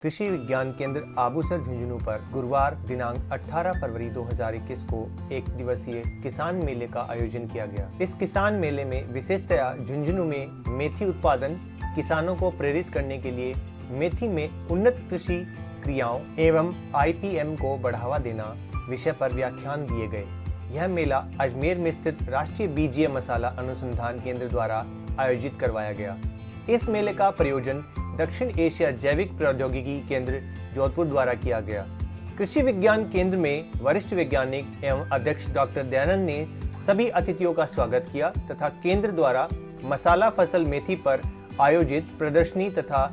कृषि विज्ञान केंद्र आबूसर झुंझुनू पर गुरुवार दिनांक 18 फरवरी 2021 को एक दिवसीय किसान मेले का आयोजन किया गया। इस किसान मेले में विशेषतया झुंझुनू में मेथी उत्पादन किसानों को प्रेरित करने के लिए मेथी में उन्नत कृषि क्रियाओं एवं IPM को बढ़ावा देना विषय पर व्याख्यान दिए गए। यह मेला अजमेर में स्थित राष्ट्रीय बीजीय मसाला अनुसंधान केंद्र द्वारा आयोजित करवाया गया। इस मेले का प्रायोजन दक्षिण एशिया जैविक प्रौद्योगिकी केंद्र जोधपुर द्वारा किया गया। कृषि विज्ञान केंद्र में वरिष्ठ वैज्ञानिक एवं अध्यक्ष डॉक्टर दयानंद ने सभी अतिथियों का स्वागत किया तथा केंद्र द्वारा मसाला फसल मेथी पर आयोजित प्रदर्शनी तथा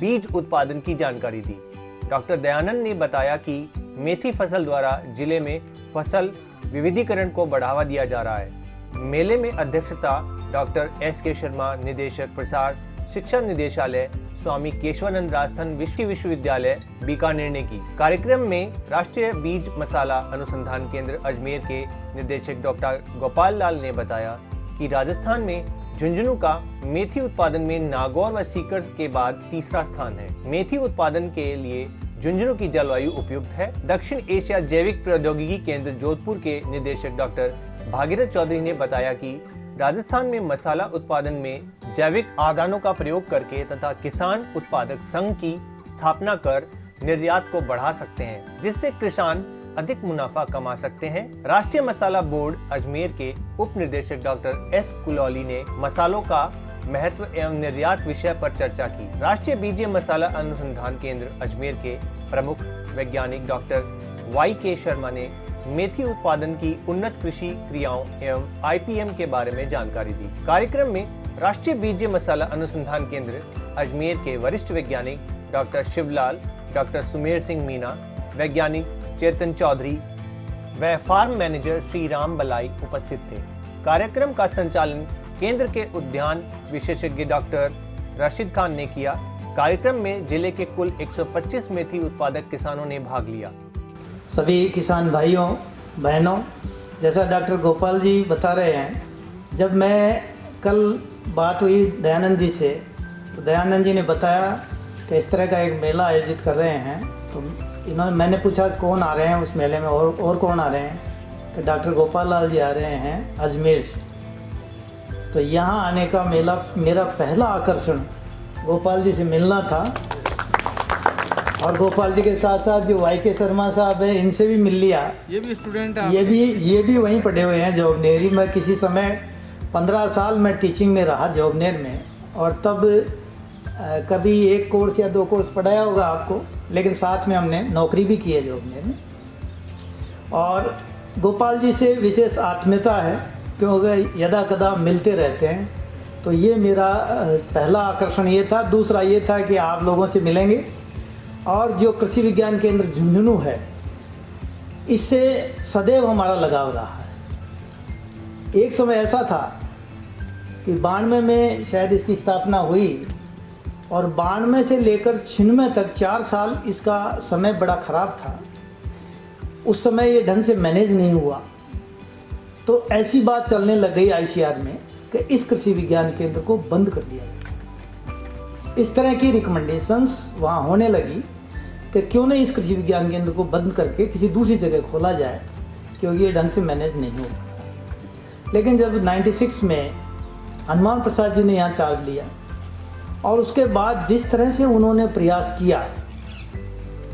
बीज उत्पादन की जानकारी दी। डॉक्टर दयानंद ने बताया कि मेथी फसल द्वारा जिले में फसल विविधीकरण को बढ़ावा दिया जा रहा है। मेले में अध्यक्षता डॉक्टर SK शर्मा, निदेशक प्रसार शिक्षा निदेशालय स्वामी केशवानंद राजस्थान विश्वविद्यालय बीकानेर ने की। कार्यक्रम में राष्ट्रीय बीज मसाला अनुसंधान केंद्र अजमेर के निदेशक डॉक्टर गोपाल लाल ने बताया कि राजस्थान में झुंझुनू का मेथी उत्पादन में नागौर व सीकर के बाद तीसरा स्थान है। मेथी उत्पादन के लिए झुंझुनू की जलवायु उपयुक्त है। दक्षिण एशिया जैविक प्रौद्योगिकी केंद्र जोधपुर के निदेशक डॉक्टर भागीरथ चौधरी ने बताया कि राजस्थान में मसाला उत्पादन में जैविक आदानों का प्रयोग करके तथा किसान उत्पादक संघ की स्थापना कर निर्यात को बढ़ा सकते हैं, जिससे किसान अधिक मुनाफा कमा सकते हैं। राष्ट्रीय मसाला बोर्ड अजमेर के उप निदेशक डॉक्टर S कुलौली ने मसालों का महत्व एवं निर्यात विषय पर चर्चा की। राष्ट्रीय बीजीय मसाला अनुसंधान केंद्र अजमेर के प्रमुख वैज्ञानिक डॉक्टर YK शर्मा ने मेथी उत्पादन की उन्नत कृषि क्रियाओं एवं IPM के बारे में जानकारी दी। कार्यक्रम में राष्ट्रीय बीजीय मसाला अनुसंधान केंद्र अजमेर के वरिष्ठ वैज्ञानिक डॉक्टर शिवलाल, डॉक्टर सुमेर सिंह मीना, वैज्ञानिक चेतन चौधरी व फार्म मैनेजर श्री राम बलाई उपस्थित थे। कार्यक्रम का संचालन केंद्र के उद्यान विशेषज्ञ डॉक्टर रशीद खान ने किया। कार्यक्रम में जिले के कुल 125 मेथी उत्पादक किसानों ने भाग लिया। सभी किसान भाइयों बहनों, जैसा डॉक्टर गोपाल जी बता रहे हैं, जब मैं कल बात हुई दयानंद जी से, तो दयानंद जी ने बताया कि इस तरह का एक मेला आयोजित कर रहे हैं। तो मैंने पूछा कौन आ रहे हैं उस मेले में और कौन आ रहे हैं, कि डॉक्टर गोपाल लाल जी आ रहे हैं अजमेर से। तो यहाँ आने का मेरा पहला आकर्षण गोपाल जी से मिलना था, और गोपाल जी के साथ साथ जो YK शर्मा साहब हैं इनसे भी मिल लिया। ये भी स्टूडेंट है, ये भी वहीं पढ़े हुए हैं जोबनेरी में। किसी समय 15 साल मैं टीचिंग में रहा जोबनेर में, और तब कभी एक कोर्स या 2 कोर्स पढ़ाया होगा आपको, लेकिन साथ में हमने नौकरी भी की है जोबनेर में। और गोपाल जी से विशेष आत्मीयता है, क्योंकि यदा कदा मिलते रहते हैं। तो ये मेरा पहला आकर्षण ये था। दूसरा ये था कि आप लोगों से मिलेंगे, और जो कृषि विज्ञान केंद्र झुंझुनू है इससे सदैव हमारा लगाव रहा है। एक समय ऐसा था कि 92 में शायद इसकी स्थापना हुई, और 92 से लेकर 96 तक 4 साल इसका समय बड़ा ख़राब था। उस समय ये ढंग से मैनेज नहीं हुआ, तो ऐसी बात चलने लग गई ICR में कि इस कृषि विज्ञान केंद्र को बंद कर दिया गया। इस तरह की रिकमेंडेशंस वहाँ होने लगी कि क्यों नहीं इस कृषि विज्ञान केंद्र को बंद करके किसी दूसरी जगह खोला जाए, क्योंकि ये ढंग से मैनेज नहीं हो पाता। लेकिन जब 96 में हनुमान प्रसाद जी ने यहाँ चार्ज लिया, और उसके बाद जिस तरह से उन्होंने प्रयास किया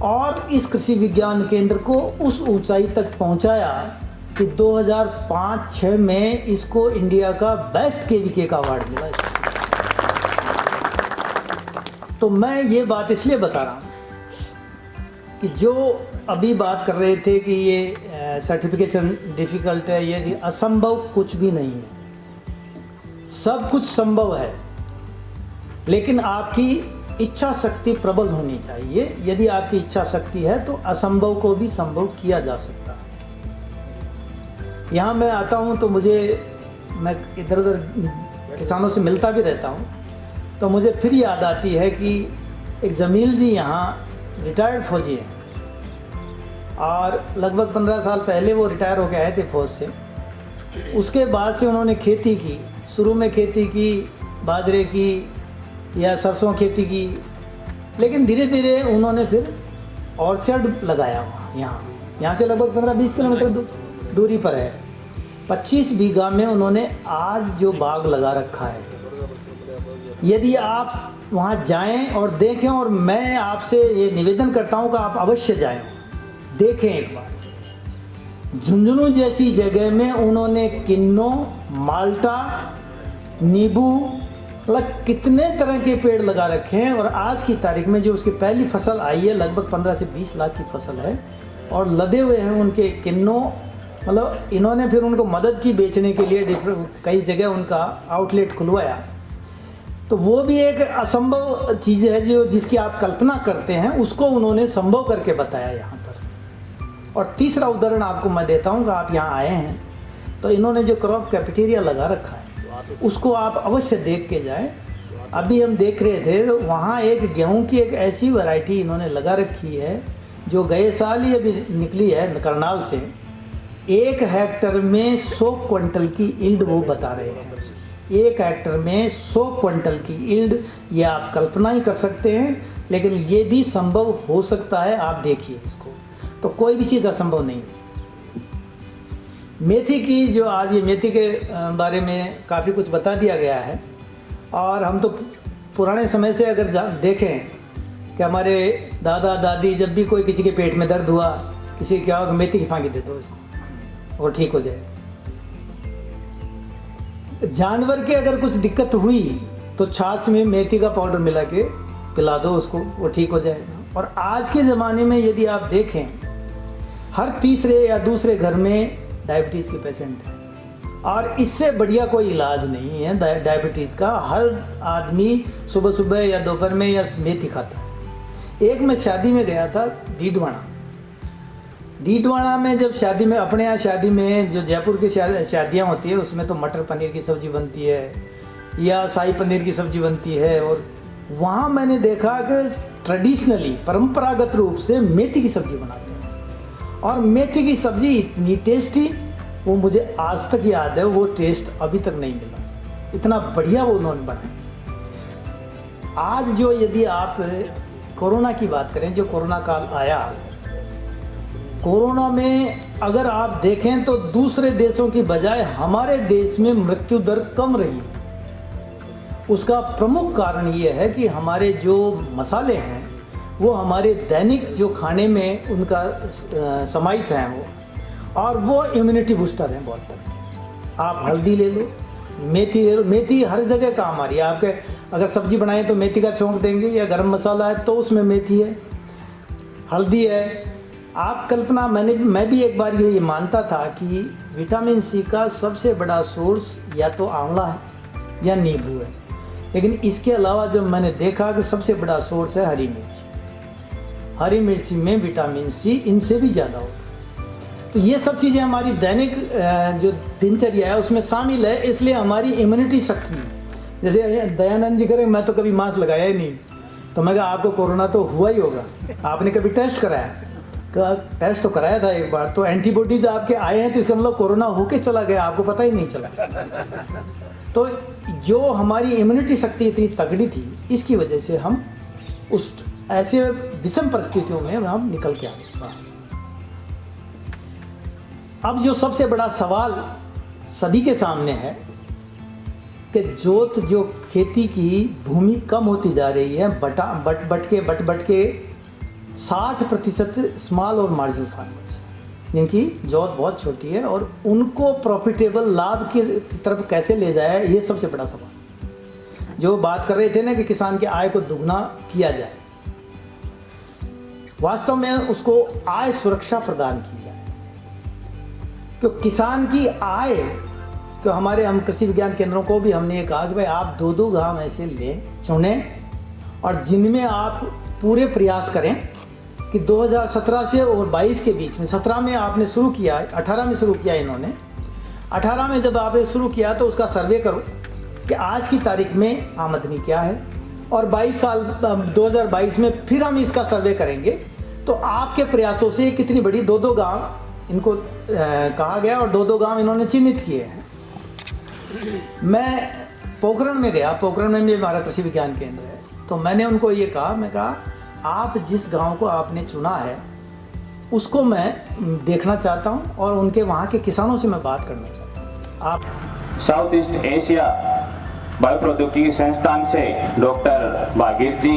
और इस कृषि विज्ञान केंद्र को उस ऊंचाई तक पहुँचाया कि 2005-06 में इसको इंडिया का बेस्ट KVK का अवार्ड मिला। तो मैं ये बात इसलिए बता रहा हूँ कि जो अभी बात कर रहे थे कि ये सर्टिफिकेशन डिफ़िकल्ट है, ये असंभव कुछ भी नहीं है। सब कुछ संभव है, लेकिन आपकी इच्छा शक्ति प्रबल होनी चाहिए। यदि आपकी इच्छा शक्ति है तो असंभव को भी संभव किया जा सकता है। यहाँ मैं आता हूँ तो मैं इधर उधर किसानों से मिलता भी रहता हूँ, तो मुझे फिर याद आती है कि एक जमील जी यहाँ रिटायर्ड फौजी हैं, और लगभग 15 साल पहले वो रिटायर होकर आए थे फौज से। उसके बाद से उन्होंने खेती की, शुरू में खेती की बाजरे की या सरसों खेती की, लेकिन धीरे धीरे उन्होंने फिर ऑर्चर्ड लगाया वहाँ, यहाँ से लगभग 15-20 किलोमीटर दूरी पर है। 25 बीघा में उन्होंने आज जो बाग लगा रखा है, यदि आप वहाँ जाएं और देखें, और मैं आपसे ये निवेदन करता हूँ कि आप अवश्य जाएं, देखें एक बार। झुंझुनू जैसी जगह में उन्होंने किन्नो, माल्टा, नींबू, मतलब कितने तरह के पेड़ लगा रखे हैं। और आज की तारीख में जो उसकी पहली फसल आई है, लगभग 15 से 20 लाख की फसल है, और लदे हुए हैं उनके किन्नो। मतलब इन्होंने फिर उनको मदद की बेचने के लिए, कई जगह उनका आउटलेट खुलवाया। तो वो भी एक असंभव चीज़ है जो जिसकी आप कल्पना करते हैं, उसको उन्होंने संभव करके बताया यहाँ पर। और तीसरा उदाहरण आपको मैं देता हूँ कि आप यहाँ आए हैं तो इन्होंने जो क्रॉप कैफेटेरिया लगा रखा है उसको आप अवश्य देख के जाएं। अभी हम देख रहे थे तो वहाँ एक गेहूं की एक ऐसी वैरायटी इन्होंने लगा रखी है जो गए साल ही अभी निकली है करनाल से। 1 हेक्टर में 100 क्विंटल की ईल्ड वो बता रहे हैं। 1 हेक्टर में 100 क्विंटल की ईल्ड, ये आप कल्पना ही कर सकते हैं, लेकिन ये भी संभव हो सकता है। आप देखिए इसको, तो कोई भी चीज़ असंभव नहीं है। मेथी की जो आज ये मेथी के बारे में काफ़ी कुछ बता दिया गया है, और हम तो पुराने समय से अगर देखें कि हमारे दादा दादी जब भी कोई किसी के पेट में दर्द हुआ, किसी क्या हो, मेथी की फांकी दे दो इसको और ठीक हो जाए। जानवर के अगर कुछ दिक्कत हुई तो छाछ में मेथी का पाउडर मिला के पिला दो उसको, वो ठीक हो जाएगा। और आज के ज़माने में यदि आप देखें, हर तीसरे या दूसरे घर में डायबिटीज़ के पेशेंट हैं, और इससे बढ़िया कोई इलाज नहीं है डायबिटीज़ का। हर आदमी सुबह सुबह या दोपहर में या मेथी खाता है। एक मैं शादी में गया था डीडवाना में, जब शादी में, अपने यहाँ शादी में जो जयपुर की शादियाँ होती है उसमें तो मटर पनीर की सब्ज़ी बनती है या शाही पनीर की सब्ज़ी बनती है। और वहाँ मैंने देखा कि ट्रेडिशनली, परंपरागत रूप से मेथी की सब्ज़ी बनाते हैं, और मेथी की सब्ज़ी इतनी टेस्टी, वो मुझे आज तक याद है, वो टेस्ट अभी तक नहीं मिला, इतना बढ़िया वो उन्होंने बनाया। आज जो यदि आप कोरोना की बात करें, जो कोरोना काल आया, कोरोना में अगर आप देखें तो दूसरे देशों की बजाय हमारे देश में मृत्यु दर कम रही। उसका प्रमुख कारण ये है कि हमारे जो मसाले हैं वो हमारे दैनिक जो खाने में उनका समाहित हैं वो, और वो इम्यूनिटी बूस्टर हैं बहुत तरह। आप हल्दी ले लो, मेथी ले लो, मेथी हर जगह काम आ रही है। आपके अगर सब्जी बनाएं तो मेथी का छौंक देंगे, या गरम मसाला है तो उसमें मेथी है, हल्दी है। आप कल्पना, मैं भी एक बार ये मानता था कि विटामिन सी का सबसे बड़ा सोर्स या तो आंवला है या नींबू है, लेकिन इसके अलावा जब मैंने देखा कि सबसे बड़ा सोर्स है हरी मिर्च। हरी मिर्ची में विटामिन सी इनसे भी ज़्यादा होता है। तो ये सब चीज़ें हमारी दैनिक जो दिनचर्या है उसमें शामिल है, इसलिए हमारी इम्यूनिटी शक्ति, जैसे दयानंद जी करें, मैं तो कभी मास्क लगाया ही नहीं, तो मैं कहा आपको कोरोना तो हुआ ही होगा, आपने कभी टेस्ट कराया? टेस्ट तो कराया था एक बार, तो एंटीबॉडीज आपके आए हैं, तो इसका मतलब कोरोना होके चला गया, आपको पता ही नहीं चला। तो जो हमारी इम्यूनिटी शक्ति इतनी तगड़ी थी, इसकी वजह से हम उस ऐसे विषम परिस्थितियों में हम निकल के आ गए। अब जो सबसे बड़ा सवाल सभी के सामने है कि जो खेती की भूमि कम होती जा रही है, बट के 60% स्मॉल और मार्जिनल फार्मर्स, जिनकी जोत बहुत छोटी है, और उनको प्रॉफिटेबल लाभ की तरफ कैसे ले जाए, ये सबसे बड़ा सवाल। जो बात कर रहे थे ना कि किसान की आय को दुगना किया जाए, वास्तव में उसको आय सुरक्षा प्रदान की जाए। तो किसान की आय, तो हम कृषि विज्ञान केंद्रों को भी हमने ये कहा कि भाई आप 2-2 गांव ऐसे चुनें, और जिनमें आप पूरे प्रयास करें कि 2017 से और 22 के बीच में, 17 में आपने शुरू किया, 18 में शुरू किया इन्होंने, 18 में जब आपने शुरू किया तो उसका सर्वे करो कि आज की तारीख में आमदनी क्या है, और 2022 में फिर हम इसका सर्वे करेंगे, तो आपके प्रयासों से कितनी बड़ी 2-2 गांव इनको कहा गया, और 2-2 गांव इन्होंने चिन्हित किए हैं। मैं पोखरण में गया, पोखरण में भी हमारा कृषि विज्ञान केंद्र है, तो मैंने उनको ये कहा, मैं कहा आप जिस गांव को आपने चुना है उसको मैं देखना चाहता हूं और उनके वहाँ के किसानों से मैं बात करना चाहता हूं। आप साउथ ईस्ट एशिया बायो प्रौद्योगिकी संस्थान से डॉक्टर भागीर जी,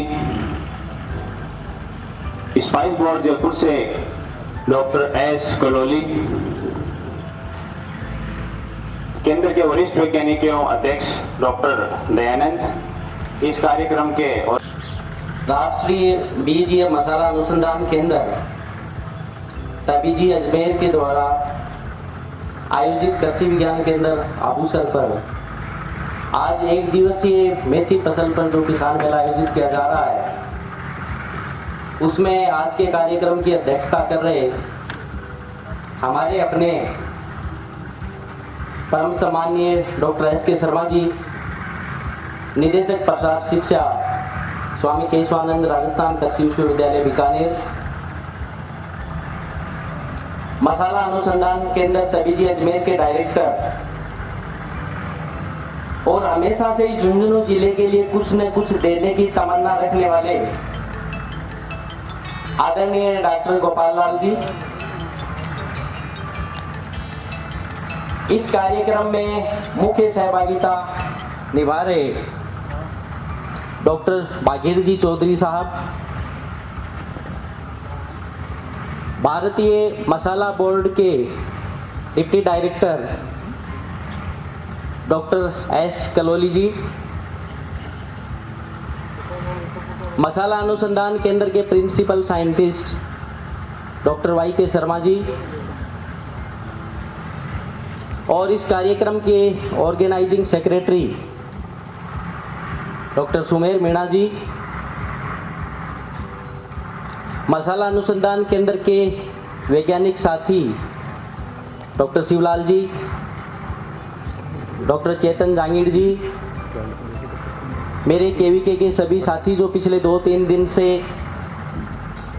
स्पाइस बोर्ड जयपुर से डॉक्टर एस कलोली, केंद्र के वरिष्ठ वैज्ञानिक एवं अध्यक्ष डॉक्टर दयानंद इस कार्यक्रम के और राष्ट्रीय बीज एवं मसाला अनुसंधान केंद्र तबीजी अजमेर के द्वारा आयोजित कृषि विज्ञान केंद्र आबूसर पर आज एक दिवसीय मेथी फसल पर जो किसान मेला आयोजित किया जा रहा है, उसमें आज के कार्यक्रम की अध्यक्षता कर रहे हमारे अपने परम सम्माननीय डॉक्टर एस के शर्मा जी, निदेशक प्रसार शिक्षा स्वामी केशवानंद राजस्थान कृषि विश्वविद्यालय बीकानेर, मसाला अनुसंधान केंद्र तबीजी अजमेर के डायरेक्टर और हमेशा से ही झुंझुनू जिले के लिए कुछ न कुछ देने की तमन्ना रखने वाले आदरणीय डॉक्टर गोपाल लाल जी, इस कार्यक्रम में मुख्य सहभागिता निभा रहे डॉक्टर भागीर जी चौधरी साहब, भारतीय मसाला बोर्ड के डिप्टी डायरेक्टर डॉक्टर एस कलोली जी, मसाला अनुसंधान केंद्र के प्रिंसिपल साइंटिस्ट डॉक्टर वाई के शर्मा जी और इस कार्यक्रम के organising secretary doctor Sumer Meena ji, मसाला अनुसंधान केंद्र के वैज्ञानिक साथी डॉक्टर शिवलाल जी, डॉक्टर चेतन जांगीड़ जी, मेरे केवीके के सभी साथी जो पिछले 2-3 दिन से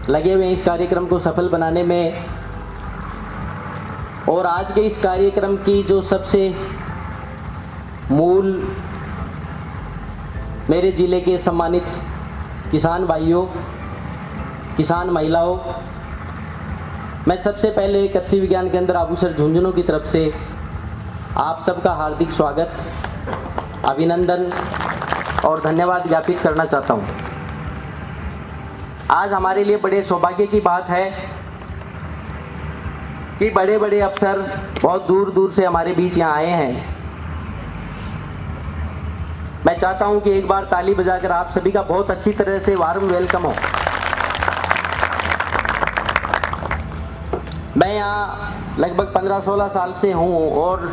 लगे हुए हैं इस कार्यक्रम को सफल बनाने में, और आज के इस कार्यक्रम की जो सबसे मूल मेरे ज़िले के सम्मानित किसान भाइयों, किसान महिलाओं, मैं सबसे पहले कृषि विज्ञान केंद्र आबूसर झुंझुनू की तरफ से आप सबका हार्दिक स्वागत, अभिनंदन और धन्यवाद ज्ञापित करना चाहता हूं। आज हमारे लिए बड़े सौभाग्य की बात है कि बड़े बड़े अफसर बहुत दूर दूर से हमारे बीच यहाँ आए हैं। मैं चाहता हूं कि एक बार ताली बजाकर आप सभी का बहुत अच्छी तरह से वार्म वेलकम हो। मैं यहाँ लगभग 15-16 साल से हूँ और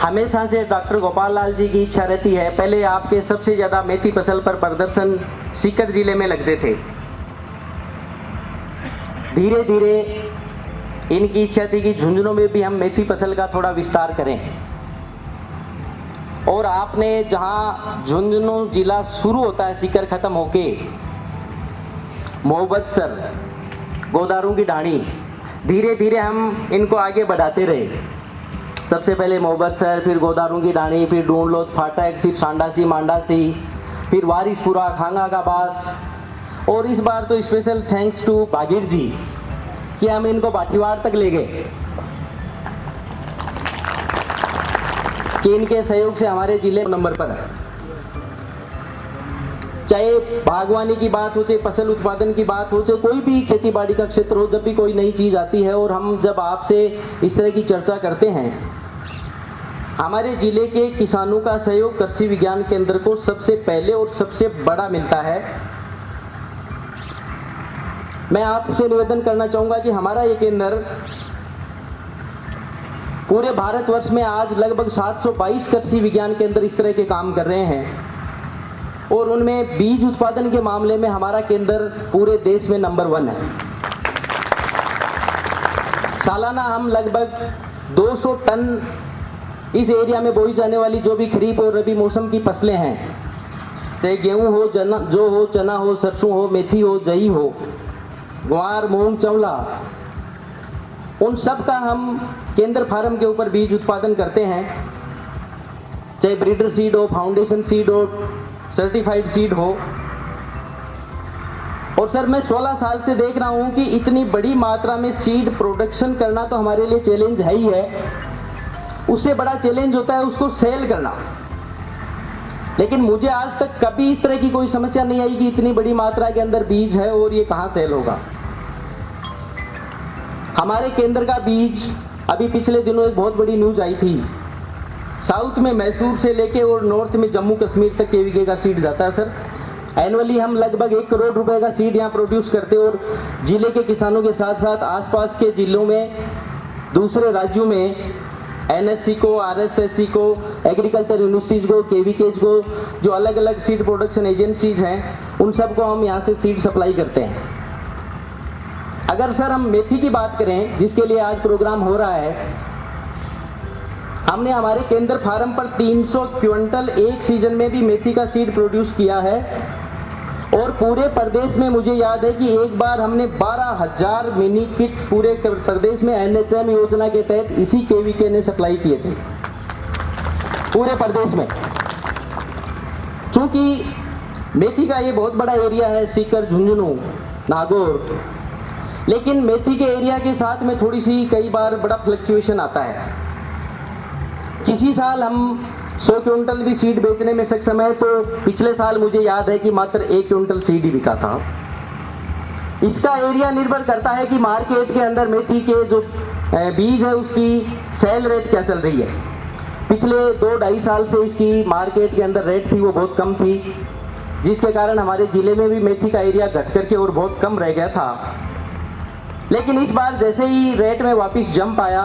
हमेशा से डॉक्टर गोपाल लाल जी की इच्छा रहती है, पहले आपके सबसे ज़्यादा मेथी फसल पर प्रदर्शन सीकर जिले में लगते थे, धीरे धीरे इनकी इच्छा थी कि झुंझुनू में भी हम मेथी फसल का थोड़ा विस्तार करें। और आपने जहाँ झुंझुनू जिला शुरू होता है सीकर ख़त्म होके मोहब्बतसर, गोदारू की ढाणी, धीरे धीरे हम इनको आगे बढ़ाते रहे। सबसे पहले मोहब्बतसर, फिर गोदारू की ढाणी, फिर ढूंढलोत फाटक, फिर सांडासी मांडासी, फिर वारिसपुरा, खांगा का बास, और इस बार तो स्पेशल थैंक्स टू भागीर जी कि हम इनको बाटीवार तक ले गए, कि इनके सहयोग से हमारे जिले नंबर पर है। चाहे बागवानी की बात हो, चाहे फसल उत्पादन की बात हो, चाहे कोई भी खेती बाड़ी का क्षेत्र हो, जब भी कोई नई चीज़ आती है और हम जब आपसे इस तरह की चर्चा करते हैं, हमारे ज़िले के किसानों का सहयोग कृषि विज्ञान केंद्र को सबसे पहले और सबसे बड़ा मिलता है। मैं आपसे निवेदन करना चाहूँगा कि हमारा ये केंद्र पूरे भारतवर्ष में आज लगभग 722 कृषि विज्ञान केंद्र इस तरह के काम कर रहे हैं, और उनमें बीज उत्पादन के मामले में हमारा केंद्र पूरे देश में नंबर 1 है। सालाना हम लगभग 200 टन इस एरिया में बोई जाने वाली जो भी खरीफ और रबी मौसम की फसलें हैं, चाहे गेहूं हो, जौ हो, चना हो, सरसों हो, मेथी हो, जई हो, ग्वार, मूंग, चवला, उन सब का हम केंद्र फार्म के ऊपर बीज उत्पादन करते हैं। चाहे ब्रीडर सीड हो, फाउंडेशन सीड हो, सर्टिफाइड सीड हो। और सर मैं 16 साल से देख रहा हूं कि इतनी बड़ी मात्रा में सीड प्रोडक्शन करना तो हमारे लिए चैलेंज है ही है, उससे बड़ा चैलेंज होता है उसको सेल करना। लेकिन मुझे आज तक कभी इस तरह की कोई समस्या नहीं आई कि इतनी बड़ी मात्रा के अंदर बीज है और ये कहां सेल होगा। हमारे केंद्र का बीज, अभी पिछले दिनों एक बहुत बड़ी न्यूज आई थी, साउथ में मैसूर से लेके और नॉर्थ में जम्मू कश्मीर तक केवीके का सीड जाता है सर। एनुअली हम लगभग 1 करोड़ रुपए का सीड यहाँ प्रोड्यूस करते हैं और जिले के किसानों के साथ साथ आसपास के जिलों में, दूसरे राज्यों में एनएससी को, आरएसएससी को, एग्रीकल्चर यूनिवर्सिटीज़ को, केवीकेज को, जो अलग अलग सीड प्रोडक्शन एजेंसीज हैं, उन सबको हम यहाँ से सीड सप्लाई करते हैं। अगर सर हम मेथी की बात करें, जिसके लिए आज प्रोग्राम हो रहा है, हमने हमारे केंद्र फार्म पर 300 क्विंटल एक सीजन में भी मेथी का सीड प्रोड्यूस किया है। और पूरे प्रदेश में मुझे याद है कि एक बार हमने 12,000 मिनी किट पूरे प्रदेश में एनएचएम योजना के तहत इसी केवीके ने सप्लाई किए थे पूरे प्रदेश में। चूंकि मेथी का ये बहुत बड़ा एरिया है, सीकर, झुंझुनू, नागौर, लेकिन मेथी के एरिया के साथ में थोड़ी सी कई बार बड़ा फ्लक्चुएशन आता है। किसी साल हम 100 क्विंटल भी सीड बेचने में सक्षम है, तो पिछले साल मुझे याद है कि मात्र 1 क्विंटल सीड ही बिका था। इसका एरिया निर्भर करता है कि मार्केट के अंदर मेथी के जो बीज है उसकी सेल रेट क्या चल रही है। पिछले 2-2.5 साल से इसकी मार्केट के अंदर रेट थी वो बहुत कम थी, जिसके कारण हमारे ज़िले में भी मेथी का एरिया घट करके और बहुत कम रह गया था। लेकिन इस बार जैसे ही रेट में वापस जंप आया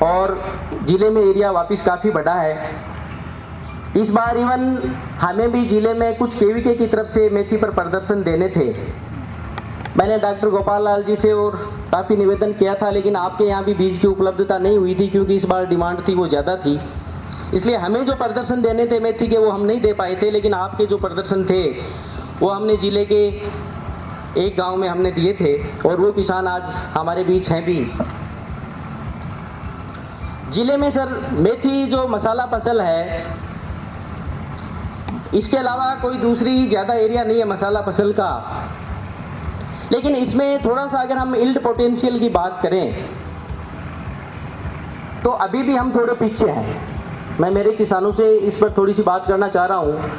और ज़िले में एरिया वापस काफ़ी बढ़ा है, इस बार इवन हमें भी ज़िले में कुछ केवीके की तरफ से मेथी पर प्रदर्शन देने थे। मैंने डॉक्टर गोपाल लाल जी से और काफ़ी निवेदन किया था, लेकिन आपके यहाँ भी बीज की उपलब्धता नहीं हुई थी क्योंकि इस बार डिमांड थी वो ज़्यादा थी, इसलिए हमें जो प्रदर्शन देने थे मेथी के वो हम नहीं दे पाए थे। लेकिन आपके जो प्रदर्शन थे वो हमने ज़िले के एक गांव में हमने दिए थे और वो किसान आज हमारे बीच हैं भी। ज़िले में सर मेथी जो मसाला फसल है, इसके अलावा कोई दूसरी ज़्यादा एरिया नहीं है मसाला फसल का। लेकिन इसमें थोड़ा सा अगर हम यील्ड पोटेंशियल की बात करें तो अभी भी हम थोड़े पीछे हैं। मैं मेरे किसानों से इस पर थोड़ी सी बात करना चाह रहा हूँ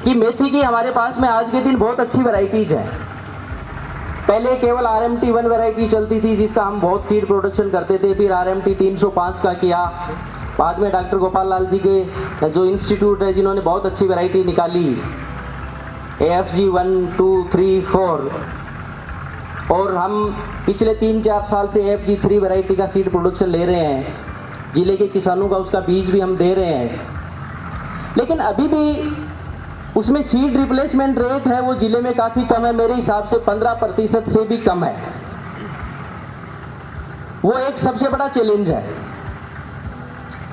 कि मेथी की हमारे पास में आज के दिन बहुत अच्छी वैरायटीज़ हैं। पहले केवल RMT 1 वैरायटी चलती थी जिसका हम बहुत सीड प्रोडक्शन करते थे, फिर RMT 305 का किया, बाद में डॉक्टर गोपाल लाल जी के जो इंस्टीट्यूट है जिन्होंने बहुत अच्छी वैरायटी निकाली AFG 1, 2, 3, 4, और हम पिछले 3-4 साल से AFG 3 वैरायटी का सीड प्रोडक्शन ले रहे हैं। ज़िले के किसानों का उसका बीज भी हम दे रहे हैं, लेकिन अभी भी उसमें सीड रिप्लेसमेंट रेट है वो ज़िले में काफ़ी कम है। मेरे हिसाब से 15% से भी कम है। वो एक सबसे बड़ा चैलेंज है,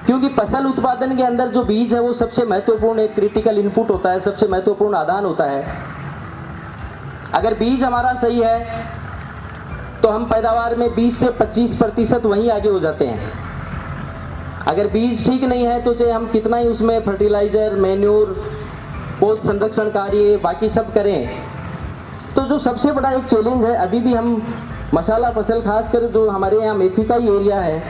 क्योंकि फसल उत्पादन के अंदर जो बीज है वो सबसे महत्वपूर्ण एक क्रिटिकल इनपुट होता है, सबसे महत्वपूर्ण आदान होता है। अगर बीज हमारा सही है तो हम पैदावार में 20 से 25% वहीं आगे हो जाते हैं। अगर बीज ठीक नहीं है तो चाहे हम कितना ही उसमें फर्टिलाइजर, मैन्योर, पौध संरक्षण कार्य बाकी सब करें, तो जो सबसे बड़ा एक चैलेंज है अभी भी हम मसाला फसल खासकर जो हमारे यहाँ मेथी का ही एरिया है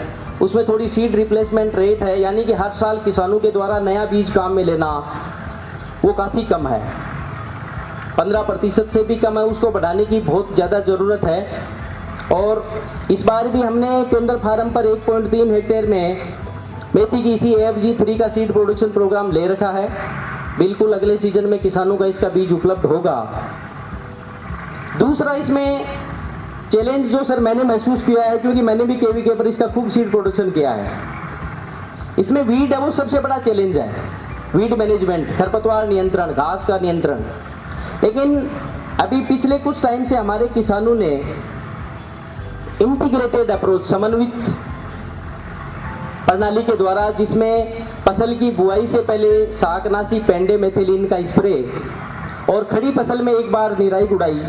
उसमें थोड़ी सीड रिप्लेसमेंट रेट है, यानी कि हर साल किसानों के द्वारा नया बीज काम में लेना वो काफ़ी कम है, 15% से भी कम है। उसको बढ़ाने की बहुत ज़्यादा ज़रूरत है। और इस बार भी हमने केंद्र फार्म पर 1.3 हेक्टेयर में मेथी की इसी AFG 3 का सीड प्रोडक्शन प्रोग्राम ले रखा है। बिल्कुल अगले सीजन में किसानों का इसका बीज उपलब्ध होगा। दूसरा इसमें चैलेंज जो सर मैंने महसूस किया है, क्योंकि मैंने भी केवीके पर इसका खूब सीड प्रोडक्शन किया है, इसमें वीड है वो सबसे बड़ा चैलेंज है। वीड मैनेजमेंट, खरपतवार नियंत्रण, घास का नियंत्रण। लेकिन अभी पिछले कुछ टाइम से हमारे किसानों ने इंटीग्रेटेड अप्रोच, समन्वित प्रणाली के द्वारा, जिसमें फसल की बुआई से पहले शाकनाशी पेंडे मेथिलीन का स्प्रे और खड़ी फसल में एक बार निराई गुड़ाई,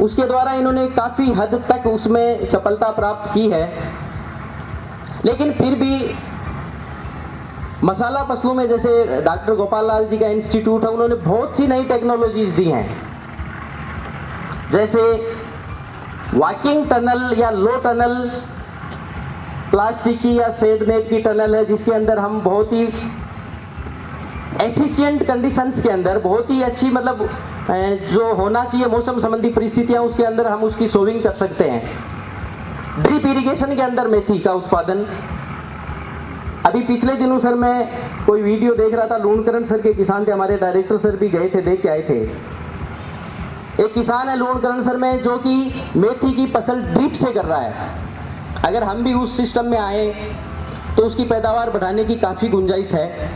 उसके द्वारा इन्होंने काफ़ी हद तक उसमें सफलता प्राप्त की है। लेकिन फिर भी मसाला फसलों में जैसे डॉक्टर गोपाल लाल जी का इंस्टीट्यूट है, उन्होंने बहुत सी नई टेक्नोलॉजीज दी हैं, जैसे वॉकिंग टनल या लो टनल, प्लास्टिक की या शेड नेट की टनल है, जिसके अंदर हम बहुत ही एफिशिएंट कंडीशंस के अंदर, बहुत ही अच्छी मतलब जो होना चाहिए मौसम संबंधी परिस्थितियां, उसके अंदर हम उसकी सोविंग कर सकते हैं। ड्रिप इरिगेशन के अंदर मेथी का उत्पादन। अभी पिछले दिनों सर मैं कोई वीडियो देख रहा था, लूणकरण सर के किसान थे, हमारे डायरेक्टर सर भी गए थे, देख के आए थे। एक किसान है लूणकरण सर में जो कि मेथी की फसल ड्रिप से कर रहा है। अगर हम भी उस सिस्टम में आए तो उसकी पैदावार बढ़ाने की काफ़ी गुंजाइश है।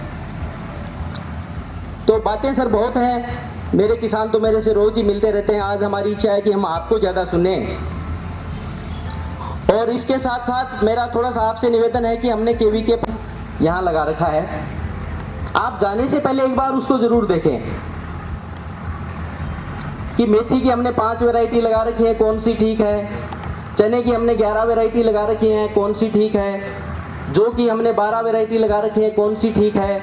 तो बातें सर बहुत हैं, मेरे किसान तो मेरे से रोज ही मिलते रहते हैं। आज हमारी इच्छा है कि हम आपको ज़्यादा सुने, और इसके साथ साथ मेरा थोड़ा सा आपसे निवेदन है कि हमने केवीके यहाँ लगा रखा है, आप जाने से पहले एक बार उसको ज़रूर देखें कि मेथी की हमने 5 वैरायटी लगा रखी है, कौन सी ठीक है। चने की हमने 11 वैरायटी लगा रखी है, कौन सी ठीक है। जौ की हमने 12 वैरायटी लगा रखी है, कौन सी ठीक है।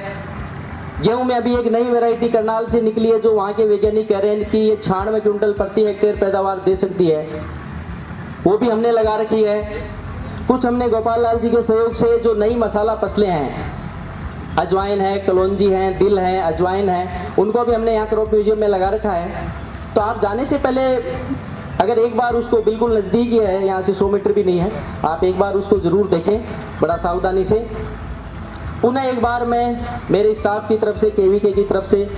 गेहूं में अभी एक नई वैरायटी करनाल से निकली है, जो वहाँ के वैज्ञानिक कह रहे हैं कि ये 96 क्विंटल प्रति हेक्टेयर पैदावार दे सकती है, वो भी हमने लगा रखी है। कुछ हमने गोपाल लाल जी के सहयोग से जो नई मसाला फसलें हैं, अजवाइन है, कलौंजी है, दिल है, अजवाइन है, उनको भी हमने यहाँ क्रॉप म्यूजियम में लगा रखा है। तो आप जाने से पहले अगर एक बार उसको, बिल्कुल नज़दीक ही है, यहाँ से 100 मीटर भी नहीं है, आप एक बार उसको ज़रूर देखें बड़ा सावधानी से। पुनः एक बार मैं मेरे स्टाफ की तरफ से, केवीके की तरफ से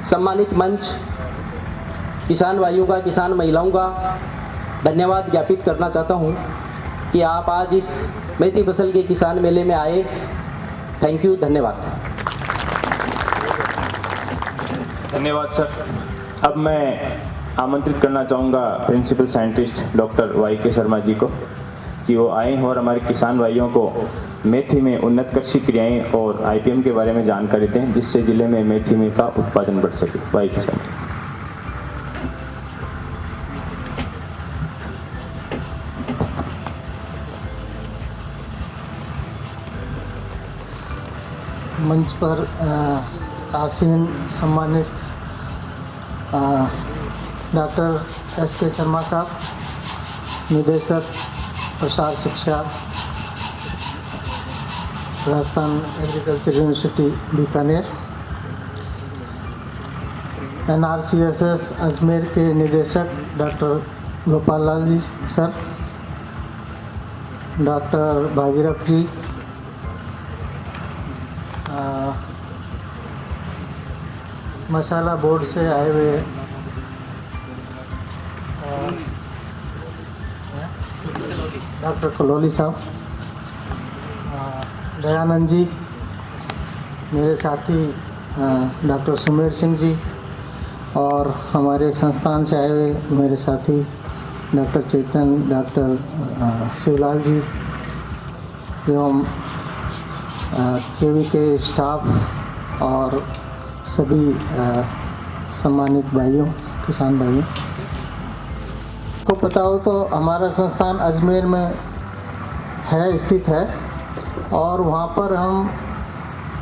सम्मानित मंच, किसान भाइयों का, किसान महिलाओं का धन्यवाद ज्ञापित करना चाहता हूँ कि आप आज इस मेथी फसल के किसान मेले में आए। थैंक यू, धन्यवाद। धन्यवाद सर। अब मैं आमंत्रित करना चाहूँगा principal scientist doctor YK Sharma ji को कि वो आए और हमारे किसान भाइयों को मेथी में उन्नत कृषि क्रियाएं और IPM के बारे में जानकारी दें, जिससे जिले में मेथी में का उत्पादन बढ़ सके। YK शर्मा जी। मंच पर आसीन सम्मानित डॉक्टर SK शर्मा साहब, निदेशक प्रसार शिक्षा, Rajasthan agriculture university Bikaner, NRCSS Ajmer के निदेशक doctor Gopal Lal ji sir, doctor Bhagirath जी, मसाला बोर्ड से आए हुए डॉक्टर कलोली साहब, दयानंद जी, मेरे साथी डॉक्टर सुमेर सिंह जी, और हमारे संस्थान से आए हुए मेरे साथी डॉक्टर चेतन, डॉक्टर शिवलाल जी, एवं केवीके स्टाफ और सभी सम्मानित भाइयों, किसान भाइयों को पता हो तो हमारा संस्थान अजमेर में है, स्थित है, और वहाँ पर हम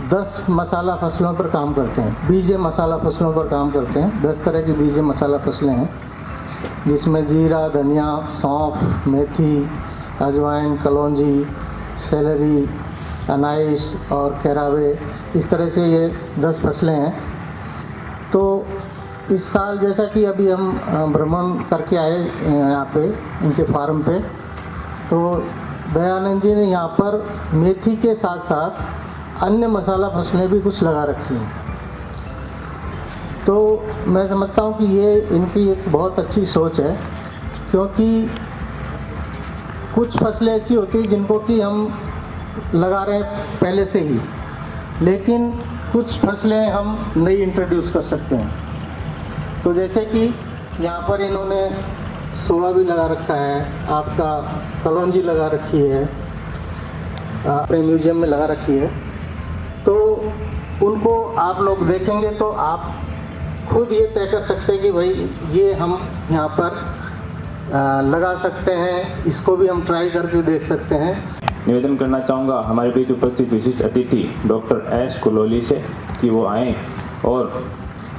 10 मसाला फसलों पर काम करते हैं, बीजे मसाला फसलों पर काम करते हैं। 10 तरह की बीजे मसाला फसलें हैं, जिसमें जीरा, धनिया, सौंफ, मेथी, अजवाइन, कलौंजी, सेलरी, अनाइस और कैरावे, इस तरह से ये 10 फसलें हैं। तो इस साल जैसा कि अभी हम भ्रमण करके आए यहाँ पे, इनके फार्म पे, तो दयानंद जी ने यहाँ पर मेथी के साथ साथ अन्य मसाला फसलें भी कुछ लगा रखी हैं। तो मैं समझता हूँ कि ये इनकी एक बहुत अच्छी सोच है, क्योंकि कुछ फसलें ऐसी होती हैं जिनको कि हम लगा रहे हैं पहले से ही, लेकिन कुछ फसलें हम नई इंट्रोड्यूस कर सकते हैं। तो जैसे कि यहाँ पर इन्होंने सोया भी लगा रखा है, आपका कलौंजी लगा रखी है, अपने म्यूजियम में लगा रखी है। तो उनको आप लोग देखेंगे तो आप खुद ये तय कर सकते हैं कि भाई ये हम यहाँ पर लगा सकते हैं, इसको भी हम ट्राई करके देख सकते हैं। निवेदन करना चाहूँगा हमारे बीच उपस्थित विशिष्ट अतिथि डॉक्टर एस कुलोली से कि वो आएँ और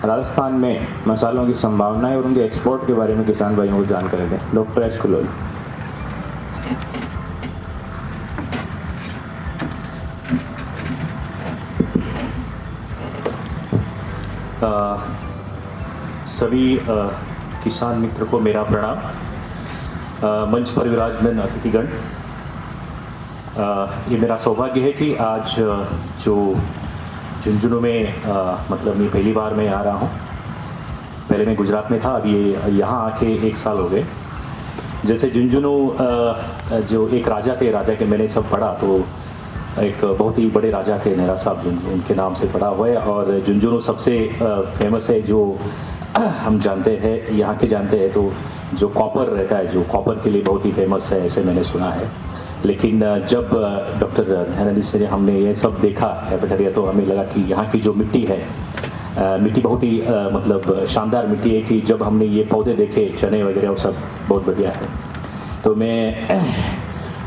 राजस्थान में मसालों की संभावनाएं और उनके एक्सपोर्ट के बारे में किसान भाइयों को जानकारी दें। Doctor S Kuloli. सभी किसान मित्र को मेरा प्रणाम। मंच पर विराजमान अतिथिगण, ये मेरा सौभाग्य है कि आज जो झुंझुनू में मतलब मैं पहली बार मैं आ रहा हूँ। पहले मैं गुजरात में था, अभी यहाँ आके 1 साल हो गए। जैसे झुंझुनू जो एक राजा थे, राजा के मैंने सब पढ़ा तो एक बहुत ही बड़े राजा थे नेहरा साहब झुंझुनू, उनके नाम से पढ़ा हुआ है। और झुंझुनू सबसे फेमस है जो हम जानते हैं, यहाँ के जानते हैं तो जो कॉपर रहता है, जो कॉपर के लिए बहुत ही फेमस है, ऐसे मैंने सुना है। लेकिन जब डॉक्टर दयानंद से हमने ये सब देखा कैफेटेरिया, तो हमें लगा कि यहाँ की जो मिट्टी है, मिट्टी बहुत ही मतलब शानदार मिट्टी है कि जब हमने ये पौधे देखे, चने वगैरह, वो सब बहुत बढ़िया है। तो मैं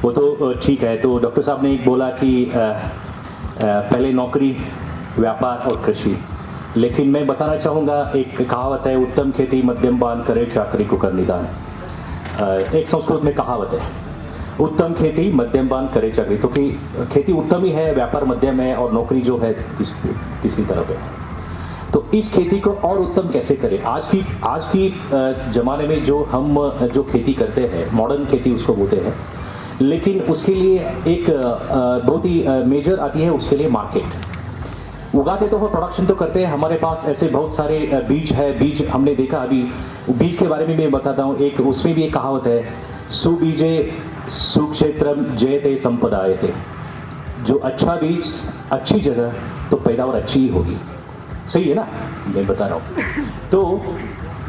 वो तो ठीक है। तो डॉक्टर साहब ने एक बोला कि पहले नौकरी, व्यापार और कृषि, लेकिन मैं बताना चाहूँगा एक कहावत है, उत्तम खेती मध्यम बान करे चाकरी को कर निदान। एक संस्कृत में कहावत है, उत्तम खेती मध्यम बान करे चाकरी, तो कि खेती उत्तम ही है, व्यापार मध्यम है और नौकरी जो है तीसरी तरफ है। तो इस खेती को और उत्तम कैसे करें? आज की ज़माने में जो हम जो खेती करते हैं, मॉडर्न खेती उसको बोलते हैं, लेकिन उसके लिए एक बहुत ही मेजर आती है, उसके लिए मार्केट। उगाते तो हम प्रोडक्शन तो करते हैं, हमारे पास ऐसे बहुत सारे बीज है। बीज हमने देखा, अभी बीज के बारे में मैं बताता हूँ। एक उसमें भी एक कहावत है, सुबीजे सुक्षेत्रम जयते संपदायते। जो अच्छा बीज, अच्छी जगह, तो पैदावार अच्छी ही होगी। सही है ना, मैं बता रहा हूँ। तो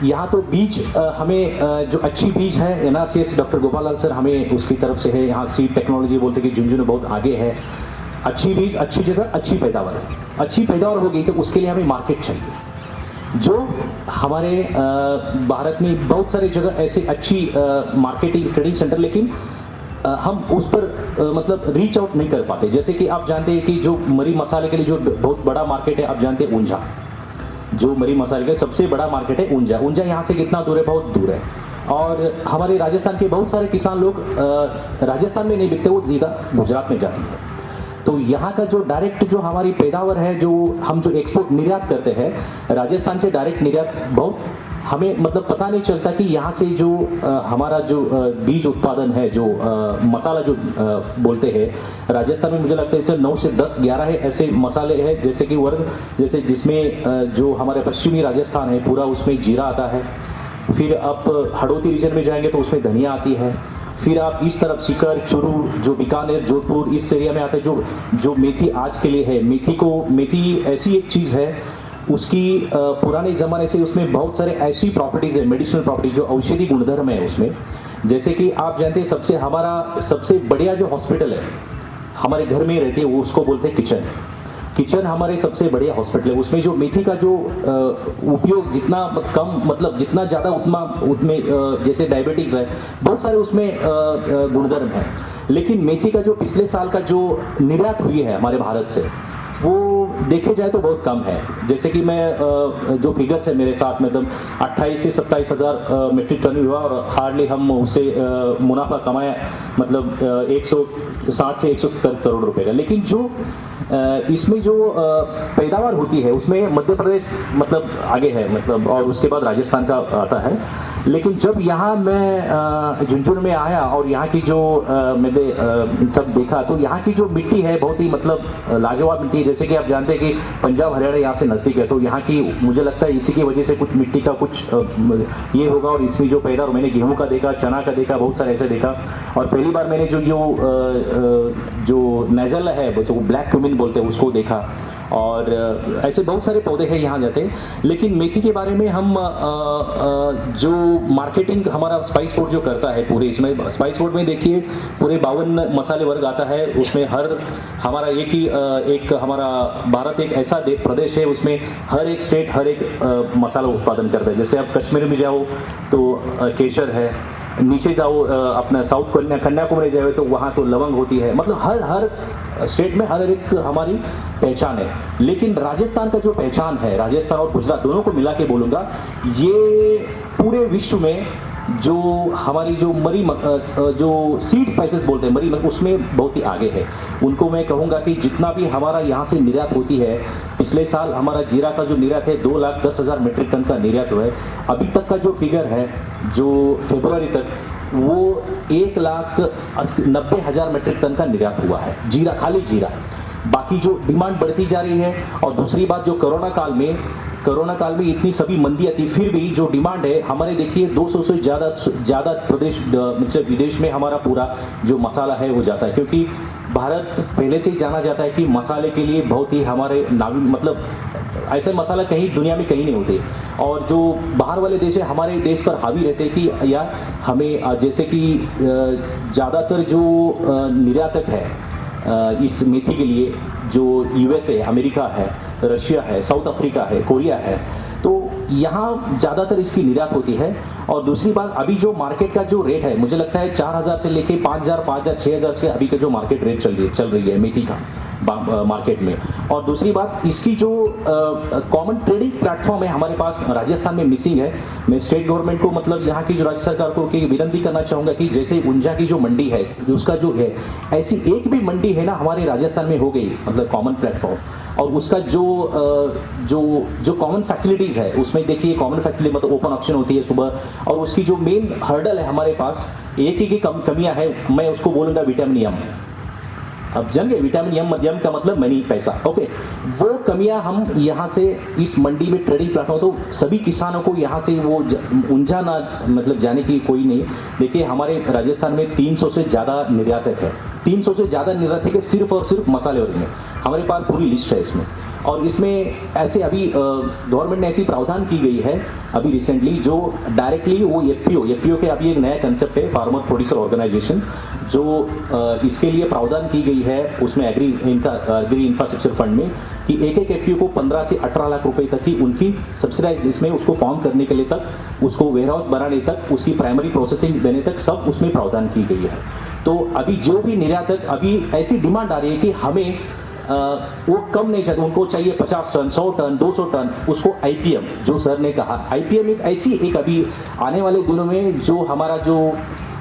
यहाँ तो बीज हमें जो अच्छी बीज है, NRCS डॉक्टर गोपाल लाल सर हमें उसकी तरफ से है। यहाँ सीड टेक्नोलॉजी बोलते हैं कि झुंझुनू बहुत आगे है। अच्छी बीज, अच्छी जगह, अच्छी पैदावार है। अच्छी पैदावार होगी तो उसके लिए हमें मार्केट चाहिए। जो हमारे भारत में बहुत सारी जगह ऐसे अच्छी मार्केटिंग ट्रेडिंग सेंटर, लेकिन हम उस पर मतलब रीच आउट नहीं कर पाते। जैसे कि आप जानते हैं कि जो मरी मसाले के लिए जो बहुत बड़ा मार्केट है, आप जानते हैं ऊंझा, जो मरी मसाले का सबसे बड़ा मार्केट है ऊंझा। ऊंझा यहाँ से कितना दूर है? बहुत दूर है। और हमारे राजस्थान के बहुत सारे किसान लोग राजस्थान में नहीं बिकते, वो सीधा गुजरात में जाती है। तो यहाँ का जो डायरेक्ट जो हमारी पैदावार है, जो हम जो एक्सपोर्ट निर्यात करते हैं राजस्थान से, डायरेक्ट निर्यात बहुत हमें मतलब पता नहीं चलता कि यहाँ से जो हमारा जो बीज उत्पादन है, जो मसाला जो बोलते हैं राजस्थान में, मुझे लगता है 9 से 10 11 है ऐसे मसाले हैं। जैसे कि वर्ग, जैसे जिसमें जो हमारे पश्चिमी राजस्थान है पूरा, उसमें जीरा आता है। फिर आप हड़ौती रीजन में जाएंगे तो उसमें धनिया आती है। फिर आप इस तरफ सीकर, चूरू, जो बीकानेर, जोधपुर, इस एरिया में आते हैं जो मेथी आज के लिए है। मेथी ऐसी एक चीज़ है, उसकी पुराने ज़माने से उसमें बहुत सारे ऐसी प्रॉपर्टीज़ है, मेडिसिनल प्रॉपर्टी, जो औषधि गुणधर्म है उसमें। जैसे कि आप जानते हैं हमारा सबसे बढ़िया जो हॉस्पिटल है हमारे घर में रहती है, वो उसको बोलते हैं किचन हमारे सबसे बढ़िया हॉस्पिटल है। उसमें जो मेथी का जो उपयोग जितना कम, मतलब जितना ज़्यादा उतने जैसे डायबिटीज़ है, बहुत सारे उसमें गुणधर्म है। लेकिन मेथी का जो पिछले साल का जो निर्यात हुई है हमारे भारत से, वो देखे जाए तो बहुत कम है। जैसे कि मैं जो फिगर्स है मेरे साथ, मतलब 28 से 27 हज़ार मीट्रिक टन हुआ और हार्डली हम उससे मुनाफा कमाया, मतलब 160 से 170 करोड़ रुपए का। लेकिन जो इसमें जो पैदावार होती है उसमें मध्य प्रदेश मतलब आगे है, मतलब, और उसके बाद राजस्थान का आता है। लेकिन जब यहाँ मैं झुंझुनू में आया और यहाँ की जो मैंने सब देखा, तो यहाँ की जो मिट्टी है बहुत ही मतलब लाजवाब मिट्टी है। जैसे कि आप जानते हैं कि पंजाब हरियाणा यहाँ से नज़दीक है, तो यहाँ की मुझे लगता है इसी की वजह से कुछ मिट्टी का कुछ ये होगा। और इसमें जो पैदा, मैंने गेहूँ का देखा, चना का देखा, बहुत सारे ऐसे देखा। और पहली बार मैंने जो नेज़ल है, जो ब्लैक क्यूमिन बोलते हैं, उसको देखा। और ऐसे बहुत सारे पौधे हैं यहाँ जाते हैं। लेकिन मेथी के बारे में हम जो मार्केटिंग हमारा स्पाइस बोर्ड जो करता है पूरे, इसमें स्पाइस बोर्ड में देखिए पूरे 52 मसाले वर्ग आता है। उसमें हर हमारा एक हमारा भारत एक ऐसा प्रदेश है, उसमें हर एक स्टेट हर एक मसाला उत्पादन करता है। जैसे आप कश्मीर में जाओ तो केसर है, नीचे जाओ अपना साउथ कन्याकुमारी जाओ तो वहाँ तो लवंग होती है। मतलब हर स्टेट में हर एक हमारी पहचान है। लेकिन राजस्थान का जो पहचान है, राजस्थान और गुजरात दोनों को मिला के बोलूँगा, ये पूरे विश्व में जो हमारी जो जो सीड स्पाइसेस बोलते हैं मरी, उसमें बहुत ही आगे है। उनको मैं कहूँगा कि जितना भी हमारा यहाँ से निर्यात होती है, पिछले साल हमारा जीरा का जो निर्यात है 2,10,000 मीट्रिक टन का निर्यात हुआ है। अभी तक का जो फिगर है जो फरवरी तक, वो 1,90,000 मीट्रिक टन का निर्यात हुआ है जीरा, खाली जीरा। बाकी जो डिमांड बढ़ती जा रही है। और दूसरी बात, जो कोरोना काल में इतनी सभी मंदियाँ थी, फिर भी जो डिमांड है हमारे, देखिए 200 से ज़्यादा प्रदेश मतलब विदेश में हमारा पूरा जो मसाला है वो जाता है। क्योंकि भारत पहले से ही जाना जाता है कि मसाले के लिए बहुत ही हमारे मतलब ऐसे मसाला कहीं दुनिया में कहीं नहीं होते। और जो बाहर वाले देश है हमारे देश पर हावी रहते हैं कि या हमें जैसे कि ज़्यादातर जो निर्यातक है इस मेथी के लिए, जो यूएसए, अमेरिका है, रशिया है, साउथ अफ्रीका है, कोरिया है, तो यहाँ ज़्यादातर इसकी निर्यात होती है। और दूसरी बात, अभी जो मार्केट का जो रेट है, मुझे लगता है 4,000 से लेके 5,000, 6,000 के अभी का जो मार्केट रेट चल रही है मेथी का मार्केट में। और दूसरी बात, इसकी जो कॉमन ट्रेडिंग प्लेटफॉर्म है हमारे पास राजस्थान में मिसिंग है। मैं स्टेट गवर्नमेंट को, मतलब यहाँ की जो राज्य सरकार को कि विनती करना चाहूँगा कि जैसे ऊंझा की जो मंडी है, उसका जो है, ऐसी एक भी मंडी है ना हमारे राजस्थान में हो गई, मतलब कॉमन प्लेटफॉर्म। और उसका जो कॉमन फैसिलिटीज़ है, उसमें देखिए कॉमन फैसिलिटी मतलब ओपन ऑप्शन होती है सुबह। और उसकी जो मेन हर्डल है हमारे पास, एक ही की कमियाँ है, मैं उसको बोलूँगा विटामिन एम। अब जानिए विटामिन एम, मध्यम का मतलब मनी, पैसा, ओके। वो कमियां हम यहाँ से इस मंडी में ट्रेडिंग प्लेटफॉर्म, तो सभी किसानों को यहाँ से वो ऊंझा ना मतलब जाने की कोई नहीं। देखिए हमारे राजस्थान में 300 से ज़्यादा निर्यातक है, 300 से ज़्यादा निर्यातक है सिर्फ और सिर्फ मसाले वर्ग में। हमारे पास पूरी लिस्ट है इसमें। और इसमें ऐसे अभी गवर्नमेंट ने ऐसी प्रावधान की गई है अभी रिसेंटली, जो डायरेक्टली वो एफपीओ के अभी एक नया कंसेप्ट है, फार्मर प्रोड्यूसर ऑर्गेनाइजेशन, जो इसके लिए प्रावधान की गई है उसमें एग्री इंफ्रास्ट्रक्चर फंड में, कि एक एफपीओ को 15 से 18 लाख रुपए तक की उनकी सब्सिडाइज, इसमें उसको फॉर्म करने के लिए तक, उसको वेयरहाउस बनाने तक, उसकी प्राइमरी प्रोसेसिंग देने तक, सब उसमें प्रावधान की गई है। तो अभी जो भी निर्यातक, अभी ऐसी डिमांड आ रही है कि हमें वो कम नहीं चाहिए, उनको चाहिए 50 टन, 100 टन, 200 टन। उसको आईपीएम, जो सर ने कहा, आईपीएम एक ऐसी एक अभी आने वाले दिनों में जो हमारा जो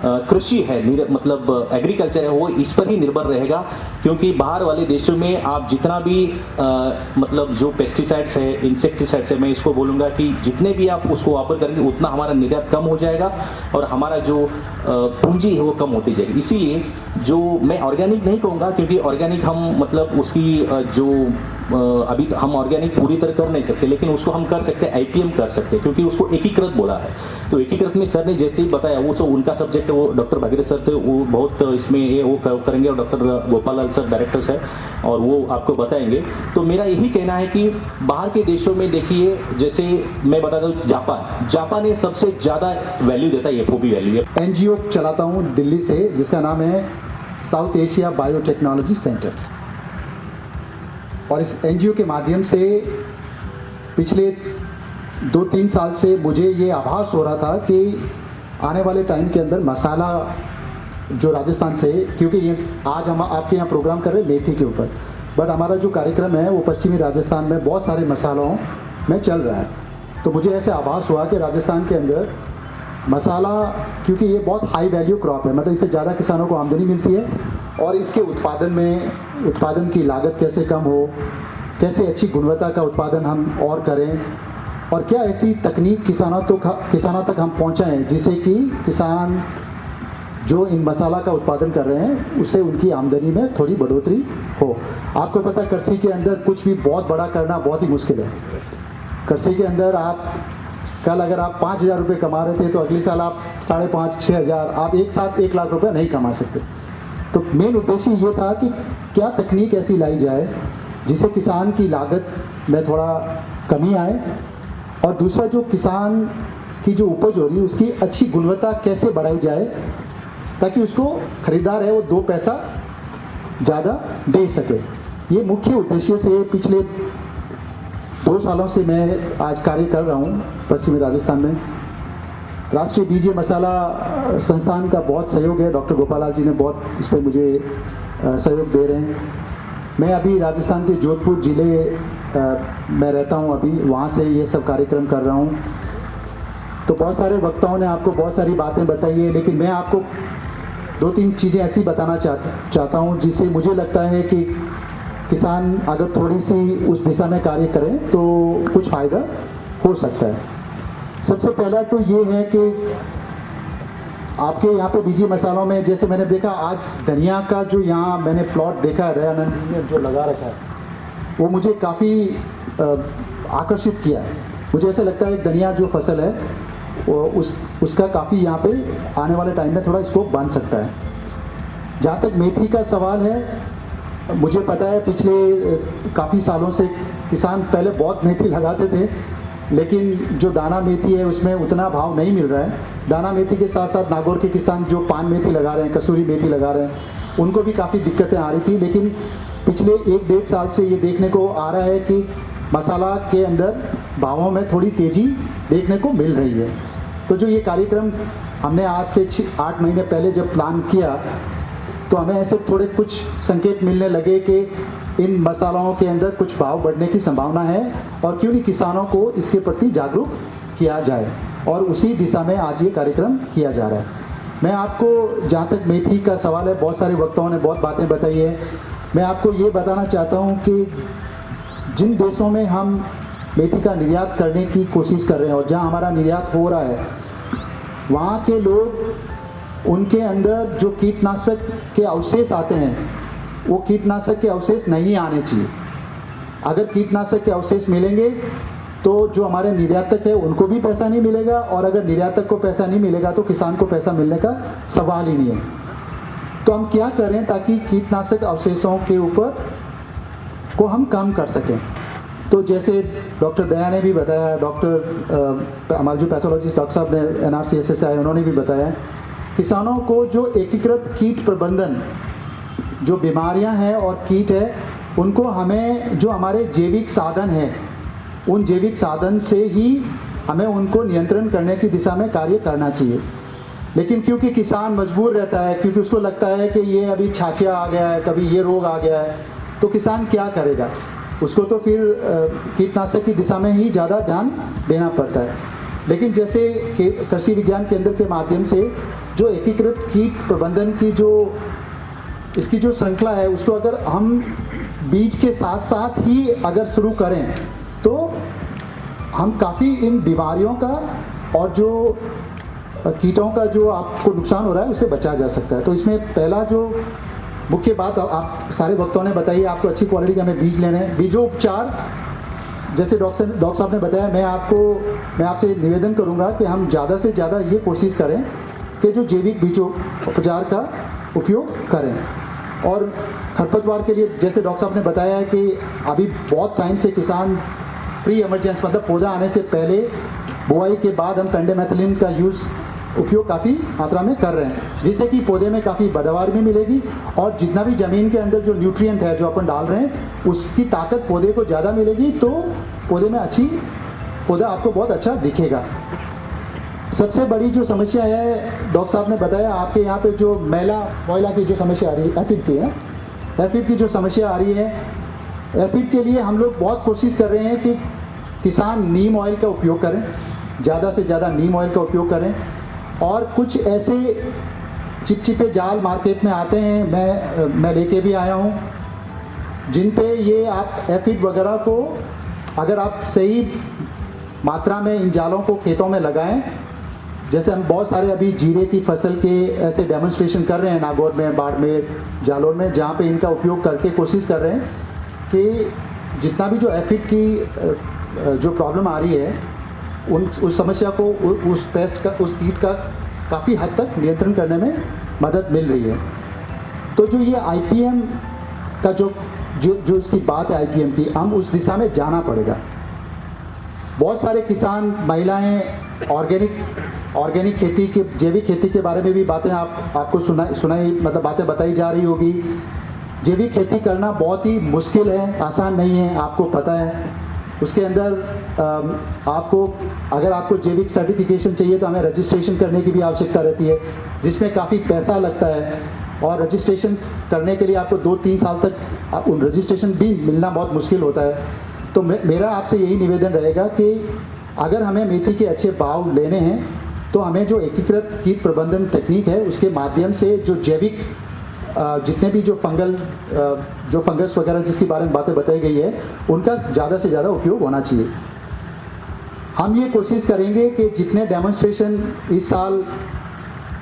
कृषि है, मतलब एग्रीकल्चर है, वो इस पर ही निर्भर रहेगा। क्योंकि बाहर वाले देशों में आप जितना भी मतलब जो पेस्टिसाइड्स है, इंसेक्टिसाइड्स है, मैं इसको बोलूँगा कि जितने भी आप उसको वापर करेंगे उतना हमारा निर्यात कम हो जाएगा और हमारा जो पूंजी है वो कम होती जाएगी। इसीलिए जो मैं ऑर्गेनिक नहीं कहूँगा, क्योंकि ऑर्गेनिक हम मतलब उसकी जो अभी तो हम ऑर्गेनिक पूरी तरह कर नहीं सकते, लेकिन उसको हम कर सकते हैं, आईपीएम कर सकते हैं, क्योंकि उसको एकीकृत बोला है। तो एकीकृत में सर ने जैसे ही बताया, वो तो उनका सब्जेक्ट है, वो डॉक्टर भागीरथ सर थे, वो बहुत इसमें ये वो करेंगे, और डॉक्टर गोपाल लाल सर डायरेक्टर्स है और वो आपको बताएंगे। तो मेरा यही कहना है कि बाहर के देशों में देखिए, जैसे मैं बता दूँ जापान ये सबसे ज़्यादा वैल्यू देता है, एफओपी वैल्यू। एनजीओ चलाता हूँ दिल्ली से, जिसका नाम है साउथ एशिया बायोटेक्नोलॉजी सेंटर। और इस एनजीओ के माध्यम से पिछले 2-3 साल से मुझे ये आभास हो रहा था कि आने वाले टाइम के अंदर मसाला जो राजस्थान से, क्योंकि ये आज हम आपके यहाँ प्रोग्राम कर रहे हैं मेथी के ऊपर, बट हमारा जो कार्यक्रम है वो पश्चिमी राजस्थान में बहुत सारे मसालों में चल रहा है। तो मुझे ऐसे आभास हुआ कि राजस्थान के अंदर मसाला, क्योंकि ये बहुत हाई वैल्यू क्रॉप है, मतलब इससे ज़्यादा किसानों को आमदनी मिलती है, और इसके उत्पादन की लागत कैसे कम हो, कैसे अच्छी गुणवत्ता का उत्पादन हम और करें, और क्या ऐसी तकनीक किसानों तक हम पहुंचाएं जिससे कि किसान जो इन मसाला का उत्पादन कर रहे हैं उससे उनकी आमदनी में थोड़ी बढ़ोतरी हो। आपको पता है कृषि के अंदर कुछ भी बहुत बड़ा करना बहुत ही मुश्किल है। कृषि के अंदर आप कल अगर आप 5,000 रुपये कमा रहे थे तो अगले साल आप 5,500-6,000, आप एक साथ 1 लाख रुपये नहीं कमा सकते। तो मेन उद्देश्य ये था कि क्या तकनीक ऐसी लाई जाए जिससे किसान की लागत में थोड़ा कमी आए, और दूसरा जो किसान की जो उपज हो रही है उसकी अच्छी गुणवत्ता कैसे बढ़ाई जाए ताकि उसको खरीदार है वो 2 पैसा ज़्यादा दे सके। ये मुख्य उद्देश्य से पिछले 2 सालों से मैं आज कार्य कर रहा हूँ पश्चिमी राजस्थान में। राष्ट्रीय बीज मसाला संस्थान का बहुत सहयोग है। डॉक्टर गोपालाल जी ने बहुत इस पर मुझे सहयोग दे रहे हैं। मैं अभी राजस्थान के जोधपुर ज़िले में रहता हूँ, अभी वहाँ से ये सब कार्यक्रम कर रहा हूँ। तो बहुत सारे वक्ताओं ने आपको बहुत सारी बातें बताई है, लेकिन मैं आपको 2-3 चीज़ें ऐसी बताना चाहता हूँ जिससे मुझे लगता है कि किसान अगर थोड़ी सी उस दिशा में कार्य करें तो कुछ फ़ायदा हो सकता है। सबसे पहला तो ये है कि आपके यहाँ पे बीजी मसालों में जैसे मैंने देखा आज धनिया का जो यहाँ मैंने प्लॉट देखा है दयानंद जी ने जो लगा रखा है वो मुझे काफ़ी आकर्षित किया है। मुझे ऐसा लगता है धनिया जो फसल है वो उसका काफ़ी यहाँ पे आने वाले टाइम में थोड़ा स्कोप बन सकता है। जहाँ तक मेथी का सवाल है, मुझे पता है पिछले काफ़ी सालों से किसान पहले बहुत मेथी लगाते थे, लेकिन जो दाना मेथी है उसमें उतना भाव नहीं मिल रहा है। दाना मेथी के साथ साथ नागौर के किसान जो पान मेथी लगा रहे हैं, कसूरी मेथी लगा रहे हैं, उनको भी काफ़ी दिक्कतें आ रही थी। लेकिन पिछले 1-1.5 साल से ये देखने को आ रहा है कि मसाला के अंदर भावों में थोड़ी तेज़ी देखने को मिल रही है। तो जो ये कार्यक्रम हमने आज से 8 महीने पहले जब प्लान किया तो हमें ऐसे थोड़े कुछ संकेत मिलने लगे कि इन मसालों के अंदर कुछ भाव बढ़ने की संभावना है और क्यों नहीं किसानों को इसके प्रति जागरूक किया जाए, और उसी दिशा में आज ये कार्यक्रम किया जा रहा है। मैं आपको जहाँ तक मेथी का सवाल है, बहुत सारे वक्ताओं ने बहुत बातें बताई है। मैं आपको ये बताना चाहता हूँ कि जिन देशों में हम मेथी का निर्यात करने की कोशिश कर रहे हैं और जहाँ हमारा निर्यात हो रहा है, वहाँ के लोग उनके अंदर जो कीटनाशक के अवशेष आते हैं वो कीटनाशक के अवशेष नहीं आने चाहिए। अगर कीटनाशक के अवशेष मिलेंगे तो जो हमारे निर्यातक है उनको भी पैसा नहीं मिलेगा, और अगर निर्यातक को पैसा नहीं मिलेगा तो किसान को पैसा मिलने का सवाल ही नहीं है। तो हम क्या करें ताकि कीटनाशक अवशेषों के ऊपर को हम कम कर सकें। तो जैसे डॉक्टर दया ने भी बताया, डॉक्टर हमारे जो पैथोलॉजिस्ट डॉक्टर साहब ने NRCSSI उन्होंने भी बताया, किसानों को जो एकीकृत कीट प्रबंधन, जो बीमारियां हैं और कीट है, उनको हमें जो हमारे जैविक साधन हैं उन जैविक साधन से ही हमें उनको नियंत्रण करने की दिशा में कार्य करना चाहिए। लेकिन क्योंकि किसान मजबूर रहता है, क्योंकि उसको लगता है कि ये अभी छाछिया आ गया है, कभी ये रोग आ गया है, तो किसान क्या करेगा, उसको तो फिर कीटनाशक की दिशा में ही ज़्यादा ध्यान देना पड़ता है। लेकिन जैसे कृषि विज्ञान केंद्र के माध्यम से जो एकीकृत कीट प्रबंधन की जो इसकी जो श्रृंखला है उसको अगर हम बीज के साथ साथ ही अगर शुरू करें तो हम काफ़ी इन बीमारियों का और जो कीटों का जो आपको नुकसान हो रहा है उससे बचा जा सकता है। तो इसमें पहला जो मुख्य बात आप सारे वक्ताओं ने बताई, आपको अच्छी क्वालिटी के हमें बीज लेने हैं। बीजोपचार जैसे डॉक्टर साहब ने बताया, मैं आपसे निवेदन करूंगा कि हम ज़्यादा से ज़्यादा ये कोशिश करें कि जो जैविक बीजोपचार का उपयोग करें। और खरपतवार के लिए जैसे डॉक्टर साहब ने बताया है कि अभी बहुत टाइम से किसान प्री इमरजेंस मतलब पौधा आने से पहले बुआई के बाद हम पेंडेमेथिलिन का उपयोग काफ़ी मात्रा में कर रहे हैं, जिससे कि पौधे में काफ़ी पैदावार भी मिलेगी और जितना भी ज़मीन के अंदर जो न्यूट्रिएंट है जो अपन डाल रहे हैं उसकी ताकत पौधे को ज़्यादा मिलेगी, तो पौधे में पौधा आपको बहुत अच्छा दिखेगा। सबसे बड़ी जो समस्या है डॉक्टर साहब ने बताया, आपके यहाँ पे जो मोइला की जो समस्या आ रही है, एफिड की है, एफिड की जो समस्या आ रही है, एफिड के लिए हम लोग बहुत कोशिश कर रहे हैं कि किसान नीम ऑयल का उपयोग करें, ज़्यादा से ज़्यादा नीम ऑयल का उपयोग करें। और कुछ ऐसे चिपचिपे जाल मार्केट में आते हैं, मैं लेके भी आया हूँ, जिन पे ये आप एफिड वगैरह को अगर आप सही मात्रा में इन जालों को खेतों में लगाएं, जैसे हम बहुत सारे अभी जीरे की फसल के ऐसे डेमोन्स्ट्रेशन कर रहे हैं नागौर में, बाड़मेर, जालौर में, जहाँ पे इनका उपयोग करके कोशिश कर रहे हैं कि जितना भी जो एफिड की जो प्रॉब्लम आ रही है उस समस्या को, उस पेस्ट का, उस कीट का काफ़ी हद तक नियंत्रण करने में मदद मिल रही है। तो जो ये IPM का जो इसकी बात है IPM की, हम उस दिशा में जाना पड़ेगा। बहुत सारे किसान, महिलाएं ऑर्गेनिक खेती के, जैविक खेती के बारे में भी बातें आपको सुनाई मतलब बातें बताई जा रही होगी। जैविक खेती करना बहुत ही मुश्किल है, आसान नहीं है, आपको पता है। उसके अंदर आपको अगर आपको जैविक सर्टिफिकेशन चाहिए तो हमें रजिस्ट्रेशन करने की भी आवश्यकता रहती है, जिसमें काफ़ी पैसा लगता है और रजिस्ट्रेशन करने के लिए आपको 2-3 साल तक उन रजिस्ट्रेशन भी मिलना बहुत मुश्किल होता है। तो मेरा आपसे यही निवेदन रहेगा कि अगर हमें मेथी के अच्छे भाव लेने हैं तो हमें जो एकीकृत कीट प्रबंधन तकनीक है उसके माध्यम से जो जैविक जितने भी जो फंगस वगैरह जिसके बारे में बातें बताई गई है उनका ज़्यादा से ज़्यादा उपयोग होना चाहिए। हम ये कोशिश करेंगे कि जितने डेमोन्स्ट्रेशन इस साल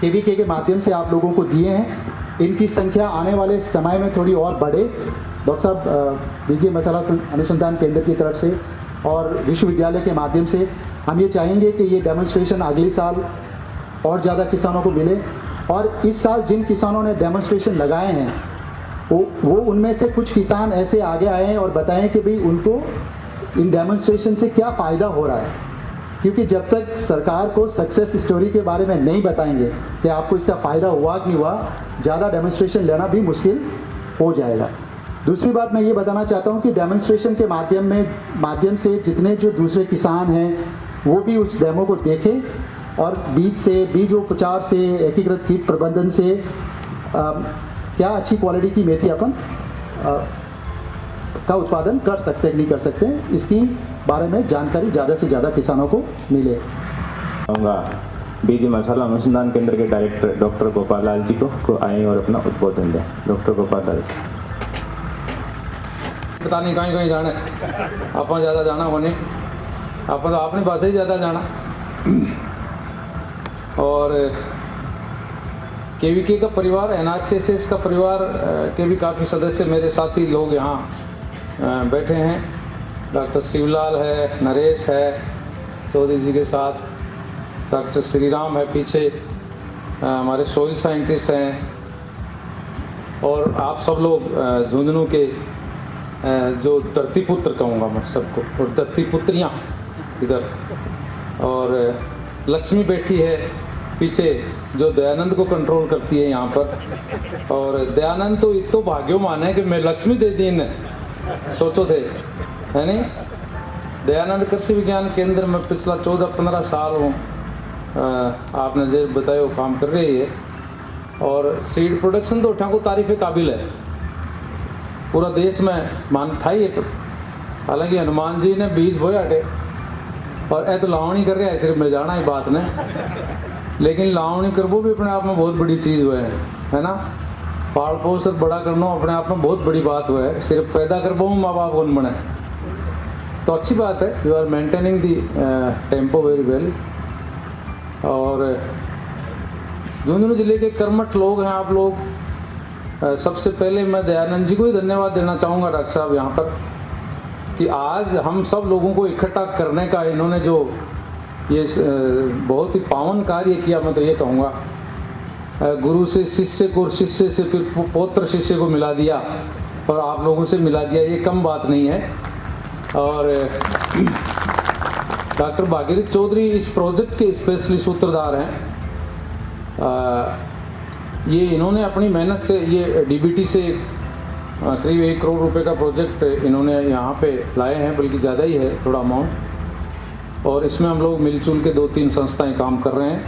KVK के माध्यम से आप लोगों को दिए हैं इनकी संख्या आने वाले समय में थोड़ी और बढ़े। डॉक्टर साहब बीजे मसाला अनुसंधान केंद्र की तरफ से और विश्वविद्यालय के माध्यम से हम ये चाहेंगे कि ये डेमोन्स्ट्रेशन अगले साल और ज़्यादा किसानों को मिले। और इस साल जिन किसानों ने डेमोन्स्ट्रेशन लगाए हैं वो उनमें से कुछ किसान ऐसे आगे आए हैं और बताएं कि भाई उनको इन डेमोन्स्ट्रेशन से क्या फ़ायदा हो रहा है, क्योंकि जब तक सरकार को सक्सेस स्टोरी के बारे में नहीं बताएंगे कि आपको इसका फ़ायदा हुआ कि नहीं हुआ, ज़्यादा डेमोन्स्ट्रेशन लेना भी मुश्किल हो जाएगा। दूसरी बात मैं ये बताना चाहता हूँ कि डेमोन्स्ट्रेशन के माध्यम से जितने जो दूसरे किसान हैं वो भी उस डेमो को देखें और बीजोपचार से एकीकृत कीट प्रबंधन से क्या अच्छी क्वालिटी की मेथी अपन का उत्पादन कर सकते हैं नहीं कर सकते हैं, इसकी बारे में जानकारी ज़्यादा से ज़्यादा किसानों को मिले। कहूँगा बीजे मसाला अनुसंधान केंद्र के डायरेक्टर डॉक्टर गोपाल लाल जी को आए और अपना उद्बोधन दें। डॉक्टर गोपाल लाल जी। पता नहीं कहीं जाना आप ज़्यादा जाना होने आप तो अपने पास ही ज़्यादा जाना। और KVK का परिवार NRCSS का परिवार के भी काफ़ी सदस्य मेरे साथी लोग यहाँ बैठे हैं। डॉक्टर शिवलाल है, नरेश है चौधरी जी के साथ, डॉक्टर श्रीराम है पीछे, हमारे सोइल साइंटिस्ट हैं और आप सब लोग झुंझुनू के जो धरती पुत्र कहूँगा मैं सबको, और धरती पुत्रियाँ इधर, और लक्ष्मी बैठी है पीछे जो दयानंद को कंट्रोल करती है यहाँ पर। और दयानंद तो इतो भाग्यवान है कि मैं लक्ष्मी दे दी इन्हें, सोचो थे है नहीं। दयानंद कृषि विज्ञान केंद्र में पिछला 14-15 साल हूँ, आपने जो बताया वो काम कर रही है। और सीड प्रोडक्शन तो उठा को तारीफ़ काबिल है, पूरा देश में मान ठाई है। हालांकि हनुमान जी ने बीज बोए हटे और तो लावणी कर रहे हैं, सिर्फ में जाना ही बात ने, लेकिन लावणी करबो भी अपने आप में बहुत बड़ी चीज़ हुआ है ना। पाल पोस बड़ा करना अपने आप में बहुत बड़ी बात हुआ है, सिर्फ पैदा करबो माँ बाप कौन बने, तो अच्छी बात है। You are maintaining the tempo very well. और झुंझुनू जिले के कर्मठ लोग हैं आप लोग। सबसे पहले मैं दयानंद जी को ही धन्यवाद देना चाहूँगा डॉक्टर साहब यहाँ पर, कि आज हम सब लोगों को इकट्ठा करने का इन्होंने जो ये बहुत ही पावन कार्य किया, मैं तो ये कहूँगा गुरु से शिष्य को, शिष्य से फिर पौत्र शिष्य को मिला दिया और आप लोगों से मिला दिया, ये कम बात नहीं है। और डॉक्टर भागीरथ चौधरी इस प्रोजेक्ट के स्पेशली सूत्रधार हैं। ये इन्होंने अपनी मेहनत से ये DBT से करीब 1 करोड़ रुपए का प्रोजेक्ट इन्होंने यहाँ पे लाए हैं, बल्कि ज़्यादा ही है थोड़ा अमाउंट। और इसमें हम लोग मिलजुल के 2-3 संस्थाएं काम कर रहे हैं।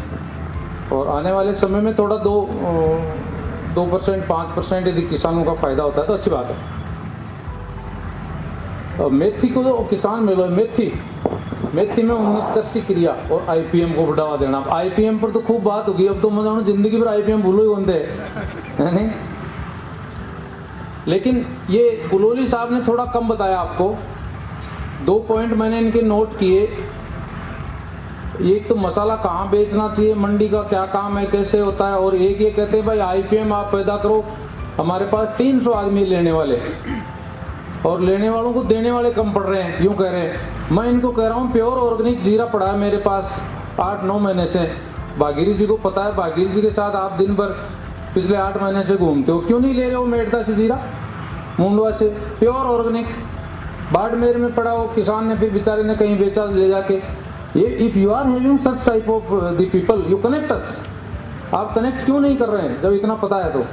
और आने वाले समय में थोड़ा 2% 5% यदि किसानों का फ़ायदा होता है तो अच्छी बात है। और मेथी को तो किसान मिलो, मेथी में उन्नत कृषि क्रिया और IPM को बढ़ावा देना। IPM पर तो खूब बात होगी, अब तो मतलब ज़िंदगी भर IPM भूलो ही होते है नहीं। लेकिन ये कुलोली साहब ने थोड़ा कम बताया आपको। 2 पॉइंट मैंने इनके नोट किए। एक तो मसाला कहाँ बेचना चाहिए, मंडी का क्या काम है, कैसे होता है। और एक ये कहते हैं भाई IPM आप पैदा करो, हमारे पास 300 आदमी लेने वाले और लेने वालों को देने वाले कम पड़ रहे हैं, यूँ कह रहे हैं। मैं इनको कह रहा हूँ प्योर ऑर्गेनिक जीरा पड़ा है मेरे पास 8-9 महीने से। भागीरथ जी को पता है, भागीरथ जी के साथ आप दिन भर पिछले 8 महीने से घूमते हो, क्यों नहीं ले रहे हो मेड़ता से जीरा, मुंडवा से प्योर ऑर्गेनिक। बाड़मेर में पड़ा हो, किसान ने फिर बेचारे ने कहीं बेचा ले जाके। ये if you are having such type of the people you connect us, आप कनेक्ट क्यों नहीं कर रहे हैं जब इतना पता है तो।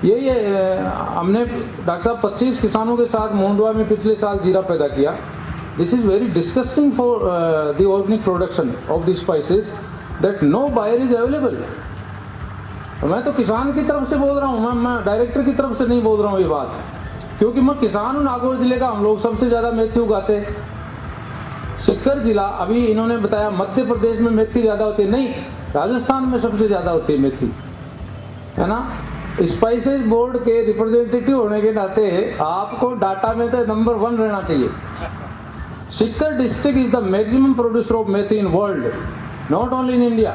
ये हमने डॉक्टर साहब 25 किसानों के साथ मुंडवा में पिछले साल जीरा पैदा किया this is very disgusting for the organic production of these spices that no buyer is available. मैं तो किसान की तरफ से बोल रहा हूँ, मैं डायरेक्टर की तरफ से नहीं बोल रहा हूँ ये बात, क्योंकि मैं किसान हूँ नागौर जिले का, हम लोग सबसे ज़्यादा मेथी उगाते हैं। सीकर जिला, अभी इन्होंने बताया मध्य प्रदेश में मेथी ज़्यादा होती है, नहीं, राजस्थान में सबसे ज़्यादा होती है मेथी, है ना। स्पाइसेस बोर्ड के रिप्रेजेंटेटिव होने के नाते आपको डाटा में तो नंबर 1 रहना चाहिए। Sikar district is the maximum producer of methi in world, not only in India.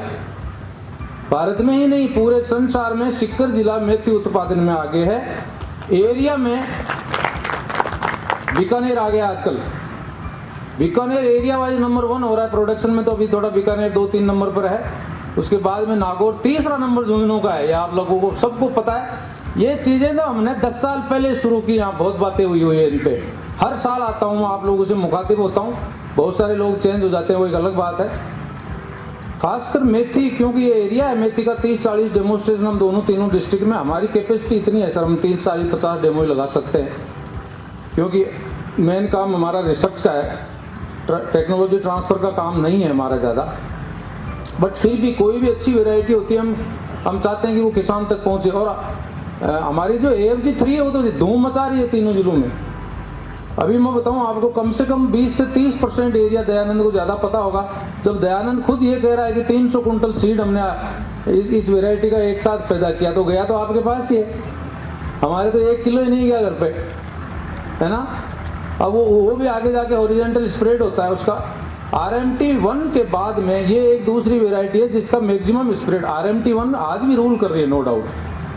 Bharat में ही नहीं, पूरे संसार में सीकर जिला मेथी उत्पादन में आगे है। एरिया में बीकानेर आ गया आजकल, बीकानेर एरिया वाइज नंबर 1 हो रहा है प्रोडक्शन में, तो अभी थोड़ा बीकानेर 2-3 नंबर पर है। उसके बाद में नागौर तीसरा नंबर झुंझुनू का है, ये आप लोगों को सबको पता है। ये चीज़ें तो हमने 10 साल पहले शुरू की, यहाँ बहुत बातें हुई है इन पे। हर साल आता हूँ, आप लोगों से मुखातिब होता हूँ, बहुत सारे लोग चेंज हो जाते हैं, वो एक अलग बात है। खासकर मेथी, क्योंकि ये एरिया है मेथी का, 30-40 डेमोस्ट्रेशन हम तीनों डिस्ट्रिक्ट में, हमारी कैपेसिटी इतनी है सर, हम 30-40-50 डेमो लगा सकते हैं, क्योंकि मेन काम हमारा रिसर्च का है, टेक्नोलॉजी ट्रांसफ़र का काम नहीं है हमारा ज़्यादा। बट फिर भी कोई भी अच्छी वैरायटी होती है, हम चाहते हैं कि वो किसान तक पहुँचे। और हमारी जो AFG3 है वो तो धूम मचा रही है तीनों जिलों में। अभी मैं बताऊं आपको, कम से कम 20 से 30% एरिया दयानंद को ज़्यादा पता होगा। जब दयानंद खुद ये कह रहा है कि 300 कुंटल सीड हमने इस वैरायटी का एक साथ पैदा किया, तो गया तो आपके पास ही है, हमारे तो 1 किलो ही नहीं गया घर पे, है ना। अब वो भी आगे जाके हॉरिजॉन्टल स्प्रेड होता है उसका। RMT1 के बाद में ये एक दूसरी वैरायटी है जिसका मैक्सिमम स्प्रेड, RMT1 आज भी रूल कर रही है, नो डाउट,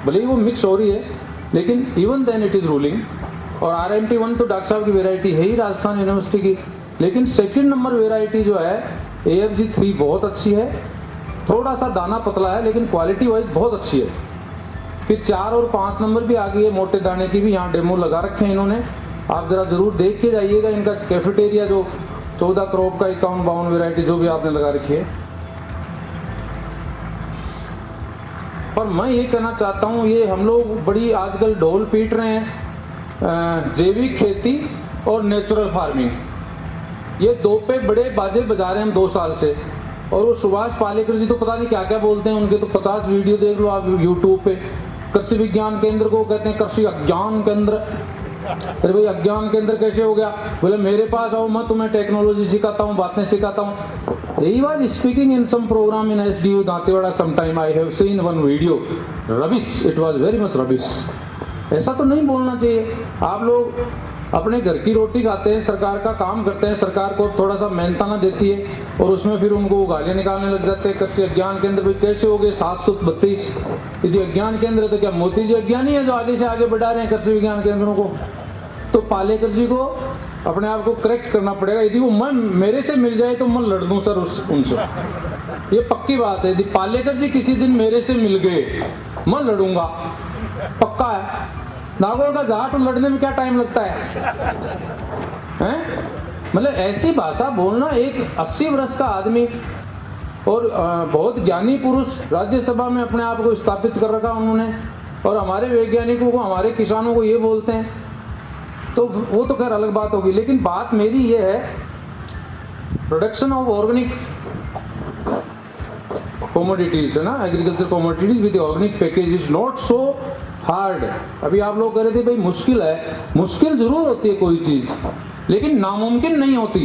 भले ही वो मिक्स हो रही है, लेकिन even then it is ruling. और RMT1 तो डॉक्टर साहब की वैरायटी है ही राजस्थान यूनिवर्सिटी की। लेकिन सेकंड नंबर वैरायटी जो है AFG3 बहुत अच्छी है, थोड़ा सा दाना पतला है लेकिन क्वालिटी वाइज बहुत अच्छी है। फिर 4 और 5 नंबर भी आ गई है मोटे दाने की भी, यहाँ डेमो लगा रखे हैं इन्होंने, आप ज़रा ज़रूर देख के जाइएगा। इनका कैफेटेरिया जो 14 क्रॉप का 51-52 वैरायटी जो भी आपने लगा रखी है। और मैं ये कहना चाहता हूँ, ये हम लोग बड़ी आजकल ढोल पीट रहे हैं जैविक खेती और नेचुरल फार्मिंग, ये दो पे बड़े बाजे बजा रहे हैं हम 2 साल से। और वो सुभाष पालेकर जी तो पता नहीं क्या क्या बोलते हैं, उनके तो 50 वीडियो देख लो आप यूट्यूब पे। कृषि विज्ञान केंद्र को कहते हैं कृषि अज्ञान केंद्र। अरे भाई अज्ञान केंद्र कैसे हो गया? बोले मेरे पास आओ, मैं तुम्हें टेक्नोलॉजी सिखाता हूँ, बातें सिखाता हूँ। He was speaking in some programme in SDU Dantewada sometime, I have seen one video, rubbish, it was very much rubbish. ऐसा तो नहीं बोलना चाहिए। आप लोग अपने घर की रोटी खाते हैं, सरकार का काम करते हैं, सरकार को थोड़ा सा मेहनताना देती है और उसमें फिर उनको गालियाँ निकालने लग जाते हैं। कृषि अज्ञान केंद्र भी कैसे हो गए 732? यदि अज्ञान केंद्र तो क्या मोदी जी अज्ञानी है जो आगे से आगे बढ़ा रहे हैं कृषि विज्ञान केंद्रों को? तो पालेकर जी को अपने आप को करेक्ट करना पड़ेगा। यदि वो मैं मेरे से मिल जाए तो मैं लड़ दूँ सर उनसे, ये पक्की बात है। यदि पालेकर जी किसी दिन मेरे से मिल गए मैं लड़ूंगा, पक्का है। नागौर का जाट लड़ने में क्या टाइम लगता है? मतलब ऐसी भाषा बोलना, एक 80 वर्ष का आदमी और बहुत ज्ञानी पुरुष राज्यसभा में अपने आप को स्थापित कर रखा उन्होंने, और हमारे वैज्ञानिकों को, हमारे किसानों को ये बोलते हैं, तो वो तो खैर अलग बात होगी। लेकिन बात मेरी ये है, प्रोडक्शन ऑफ ऑर्गेनिक कमोडिटीज है ना, agriculture commodities with organic package is not so hard. अभी आप लोग कह रहे थे भाई मुश्किल है, मुश्किल जरूर होती है कोई चीज़, लेकिन नामुमकिन नहीं होती।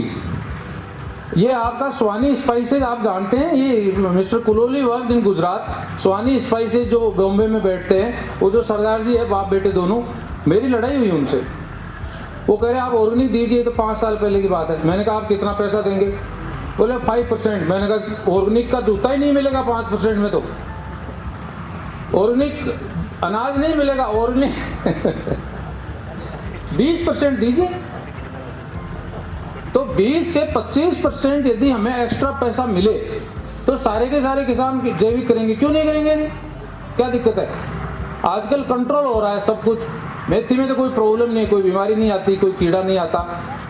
ये आपका स्वानी स्पाइसेज आप जानते हैं, ये mister Kuloli work in Gujarat. Swani spices जो बॉम्बे में बैठते हैं, वो जो सरदार जी है, बाप बेटे दोनों, मेरी लड़ाई हुई उनसे। वो कह रहे आप ऑर्गेनिक दीजिए, तो 5 साल पहले की बात है। मैंने कहा आप कितना पैसा देंगे? बोले 5%। मैंने कहा ऑर्गेनिक का जूता ही नहीं मिलेगा 5% में, तो ऑर्गेनिक अनाज नहीं मिलेगा, ऑर्गेनिक 20% दीजिए। तो 20 से 25% यदि हमें एक्स्ट्रा पैसा मिले तो सारे के सारे किसान जैविक करेंगे, क्यों नहीं करेंगे जी? क्या दिक्कत है? आजकल कंट्रोल हो रहा है सब कुछ। मेथी में तो कोई प्रॉब्लम नहीं, कोई बीमारी नहीं आती, कोई कीड़ा नहीं आता।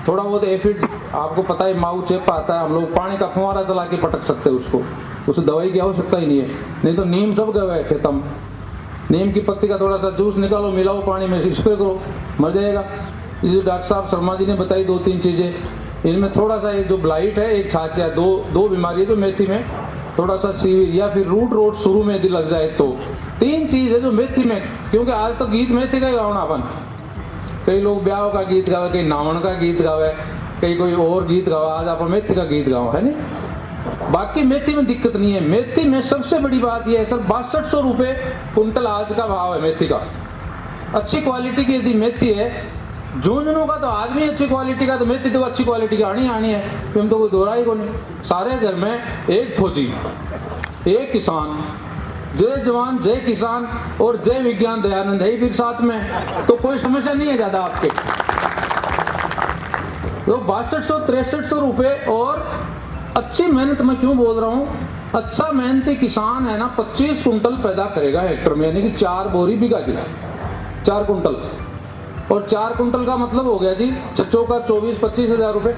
थोड़ा बहुत एफिड आपको पता है, माऊ चेप आता है, हम लोग पानी का फुहारा चला के पटक सकते हैं उसको, उसे दवाई की आवश्यकता ही नहीं है। नहीं तो नीम सब गए खत्म, नीम की पत्ती का थोड़ा सा जूस निकालो, मिलाओ पानी में, स्प्रे करो, मर जाएगा। ये जो डॉक्टर साहब शर्मा जी ने बताई 2-3 चीज़ें, इनमें थोड़ा सा एक जो ब्लाइट है, एक छाछ या दो बीमारी है जो मेथी में थोड़ा सा सीविर या फिर रूट रोड शुरू में यदि लग जाए तो 3 चीज़ है जो मेथी में, क्योंकि आज तो गीत मेथी का ही गाना अपन, कई लोग ब्याह का गीत गावे, कई नावण का गीत गावे, कई कोई और गीत गावा, आज आप मेथी का गीत गाओ, है नहीं। बाकी मेथी में दिक्कत नहीं है। मेथी में सबसे बड़ी बात यह है सर, 6200 रुपये कुंटल आज का भाव है मेथी का। अच्छी क्वालिटी की यदि मेथी है, झुंझुनू का तो आदमी अच्छी क्वालिटी का, तो मेथी तो अच्छी क्वालिटी की आनी है, हम तो कोई दोहरा ही को नहीं। सारे घर में एक फौजी, एक किसान, जय जवान जय किसान और जय विज्ञान दयानंद है फिर साथ में, तो कोई समस्या नहीं है ज्यादा आपके। तो 6200-6300 रुपये और अच्छी मेहनत, मैं क्यों बोल रहा हूँ, अच्छा मेहनती किसान है ना 25 कुंटल पैदा करेगा हेक्टर में, यानी कि 4 बोरी बीघा की, 4 कुंटल। और 4 कुंटल का मतलब हो गया जी चच्चों का 24-25 हज़ार रुपये,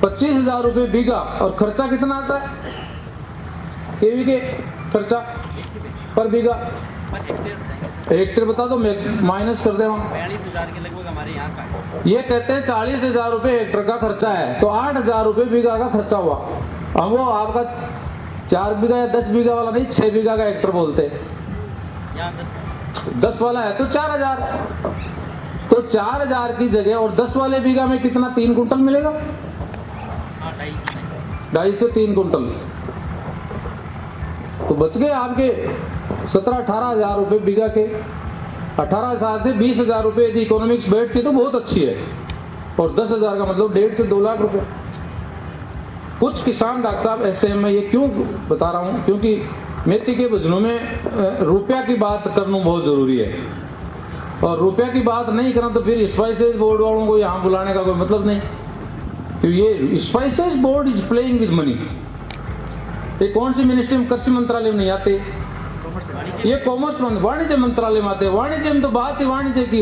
25 हज़ार रुपये बीघा। और खर्चा कितना आता है केवी के खर्चा पर बीघा? हेक्टेयर बता दो, मैं माइनस कर दे रहा हूँ। 42,000 के लगभग हमारे यहाँ का। ये कहते हैं 40,000 रुपये हेक्टेयर का खर्चा है, तो 8,000 रुपये बीघा का खर्चा हुआ। अब वो आपका 4 बीघा या 10 बीघा वाला नहीं, 6 बीघा का हेक्टेयर बोलते हैं, 10 वाला है तो 4,000। तो 4,000 की जगह और 10 वाले बीघा में कितना, 3 कुंटल मिलेगा, 2.5 से 3 कुंटल, तो बच गए आपके 17-18 हज़ार रुपये बीघा के। 18 साल से 20,000 रुपये यदि इकोनॉमिक्स बैठती तो बहुत अच्छी है, और 10,000 का मतलब 1.5 से 2 लाख रुपये। कुछ किसान डॉक्टर साहब ऐसे हैं, मैं ये क्यों बता रहा हूँ, क्योंकि मेथी के भजनों में रुपया की बात करना बहुत ज़रूरी है, और रुपया की बात नहीं करना तो फिर स्पाइसेस बोर्ड वालों को यहाँ बुलाने का कोई मतलब नहीं, क्योंकि ये spices board is playing with money. ये कौन सी मिनिस्ट्री में, कृषि मंत्रालय में नहीं आते, ये कॉमर्स वाणिज्य मंत्रालय में आते हैं। वाणिज्य में तो बात ही वाणिज्य की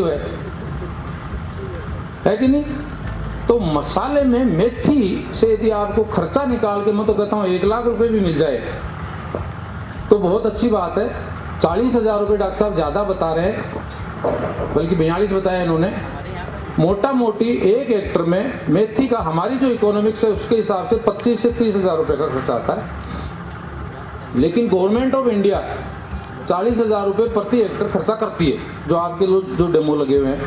है कि नहीं। तो मसाले में मेथी से यदि आपको खर्चा निकाल के, मैं तो कहता हूँ 1 लाख रुपए भी मिल जाए तो बहुत अच्छी बात है। 40,000 रुपये डॉक्टर साहब ज़्यादा बता रहे हैं, बल्कि 42 बताया इन्होंने। मोटा मोटी 1 हेक्टर में मेथी का हमारी जो इकोनॉमिक्स है उसके हिसाब से 25 से 30 हज़ार रुपये का खर्चा आता है, लेकिन गवर्नमेंट ऑफ इंडिया 40,000 रुपये प्रति हेक्टर खर्चा करती है। जो आपके लोग जो डेमो लगे हुए हैं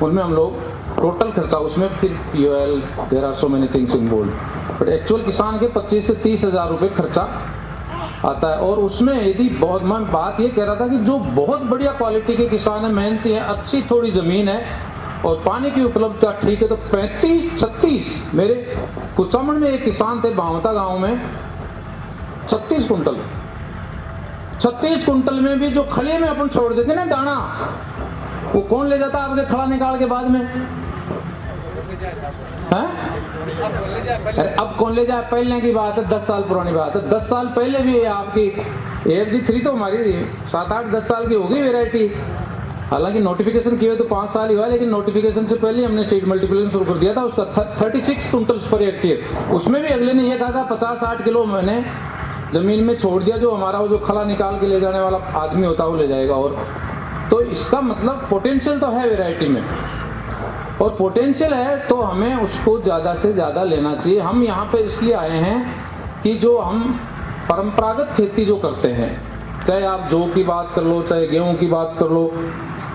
उनमें हम लोग टोटल खर्चा, उसमें फिर POL, there are so many things involve, but actual किसान के 25 से 30 हज़ार रुपये खर्चा आता है। और उसमें यदि बहुत, मैं बात ये कह रहा था कि जो बहुत बढ़िया क्वालिटी के किसान है, मेहनती है, अच्छी थोड़ी ज़मीन है और पानी की उपलब्धता ठीक है, तो 35-36, मेरे कुचामन में एक किसान थे भावता गाँव में, 36 कुंटल में भी जो खले में अपन छोड़ देते ना दाना, वो कौन ले जाता आपके खड़ा निकाल के बाद में, है? अरे अब कौन ले जाए, पहले की बात है, 10 साल पुरानी बात है। 10 साल पहले भी आपकी AFG3 तो हमारी 7-8-10 साल की होगी वेराइटी, हालांकि नोटिफिकेशन किए तो 5 साल ही हुआ, लेकिन नोटिफिकेशन से पहले हमने सीड मल्टीप्लिकेशन शुरू कर दिया था। उसका 36 कुंटल्स पर हेक्टेयर, उसमें भी अगले ने ये कहा था 50-60 किलो मैंने ज़मीन में छोड़ दिया, जो हमारा वो जो खला निकाल के ले जाने वाला आदमी होता है वो ले जाएगा। और तो इसका मतलब पोटेंशियल तो है वैरायटी में, और पोटेंशियल है तो हमें उसको ज़्यादा से ज़्यादा लेना चाहिए। हम यहाँ पे इसलिए आए हैं कि जो हम परंपरागत खेती जो करते हैं, चाहे आप जौ की बात कर लो, चाहे गेहूँ की बात कर लो,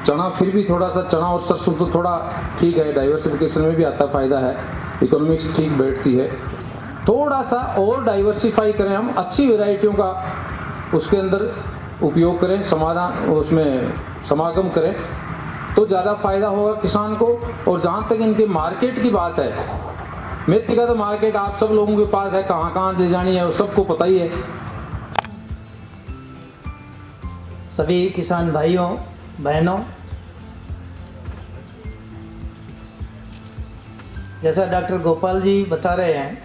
चना फिर भी थोड़ा सा, चना और सरसों तो थोड़ा ठीक है, डाइवर्सिफिकेशन में भी आता फ़ायदा है, इकोनॉमिक्स ठीक बैठती है। थोड़ा सा और डाइवर्सिफाई करें हम, अच्छी वैरायटियों का उसके अंदर उपयोग करें, समाधान उसमें समागम करें तो ज़्यादा फायदा होगा किसान को। और जहाँ तक इनके मार्केट की बात है, मेथी का तो मार्केट आप सब लोगों के पास है, कहाँ कहाँ दे जानी है वो सबको पता ही है। सभी किसान भाइयों बहनों, जैसा डॉक्टर गोपाल जी बता रहे हैं,